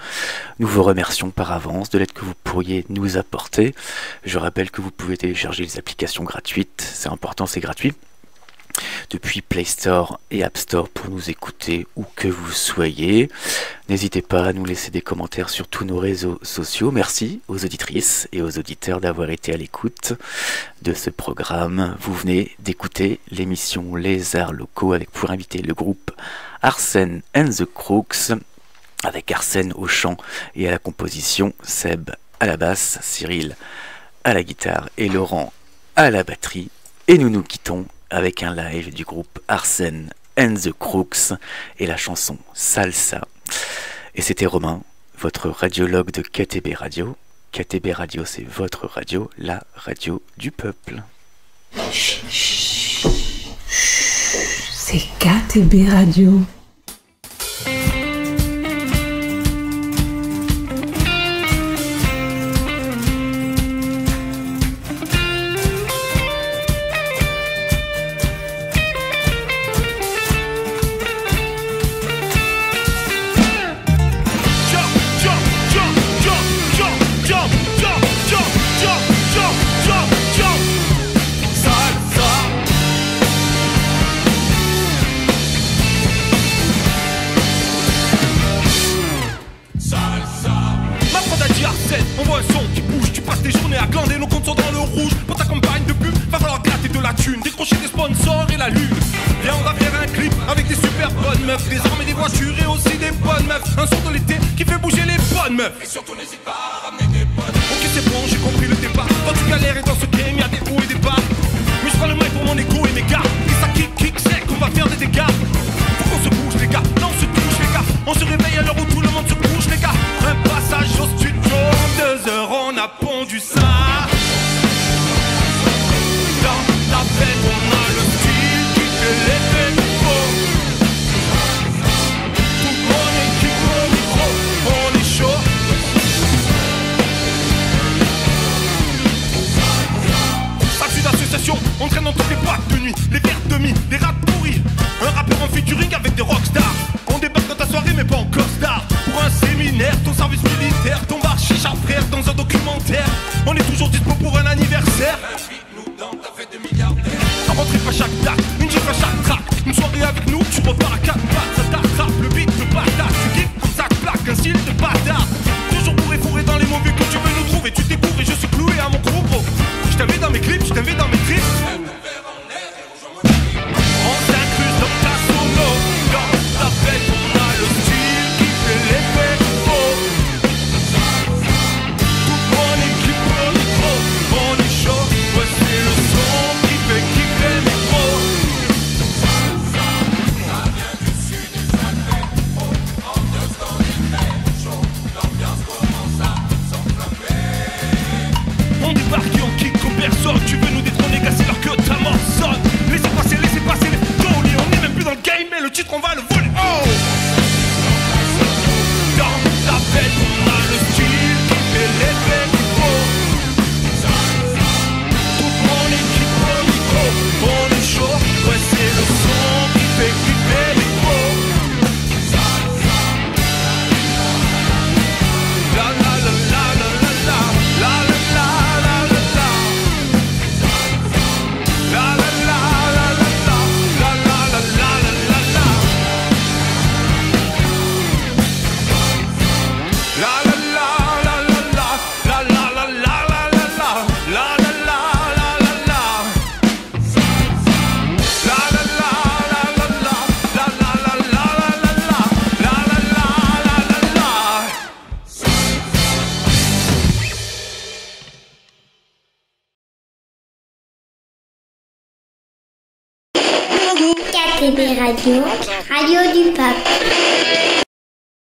Nous vous remercions par avance de l'aide que vous pourriez nous apporter. Je rappelle que vous pouvez télécharger les applications gratuites, c'est important, c'est gratuit, depuis Play Store et App Store pour nous écouter où que vous soyez. N'hésitez pas à nous laisser des commentaires sur tous nos réseaux sociaux. Merci aux auditrices et aux auditeurs d'avoir été à l'écoute de ce programme. Vous venez d'écouter l'émission Les Arts Locaux avec pour inviter le groupe Arsène and the Crooks, avec Arsène au chant et à la composition, Seb à la basse, Cyril à la guitare et Laurent à la batterie. Et nous nous quittons avec un live du groupe Arsène and the Crooks et la chanson Salsa. Et c'était Romain, votre radiologue de KTB Radio. KTB Radio, c'est votre radio, la radio du peuple.
C'est KTB Radio.
On voit un son qui bouge, tu passes tes journées à glander, nos comptes sont dans le rouge. Pour ta campagne de pub, va falloir gratter de la thune, décrocher des sponsors et la lune. Viens, on va faire un clip avec des super bonnes meufs, des armes et des voitures et aussi des bonnes meufs. Un son de l'été qui fait bouger les bonnes meufs. Et surtout n'hésite pas à ramener des bonnes. Ok, c'est bon, j'ai compris le départ. Quand tu galères et dans ce game, y'a des hauts et des bas. Mais je prends le mic pour mon égo et mes gars. Et ça kick sec, on va faire des dégâts. Faut qu'on se bouge les gars, non on se touche les gars. On se réveille à l'heure où tout le monde se couche les gars. Un passage au studio, en 2 heures on a pondu ça. Dans la peine on a le style qui fait l'effet du beau. Toute mon équipe au micro, on est chaud. Statut d'association, on traîne dans toutes les boîtes de nuit. Les verres de mie, les rats pourris. Un rappeur en featuring avec des rockstars. On débarque dans ta soirée mais pas en costard. Pour un séminaire, ton service militaire, ton bar chicha frère dans un documentaire. On est toujours dispo pour un anniversaire. Invite-nous dans ta fête de milliardaire. Un rentrée à chaque date, une gifle à chaque track. Une soirée avec nous, tu repars à 4 pattes. Ça t'attrape, le beat te batasse. Tu kiffes comme ça plaque, un style de bâtard. Toujours bourré fourré dans les mauvais que tu veux nous trouver. Tu découvres et je suis cloué à mon groupe. Je t'invite dans mes clips, je t'invite dans mes trips. On s'incruse dans ta solo. Dans ta fête, on a le style qui fait l'effet beau. Toute mon équipe au micro, on est chaud. Ouais, c'est le son qui fait kiffer les pros. Ça vient du sud et ça fait trop. Ambiance dans les faits, chaud. L'ambiance commence à s'enflammer. On débarque et on kick aux personnes. Tu veux nous détrôner, casser leur cœur.
KTB Radio, Radio du Peuple.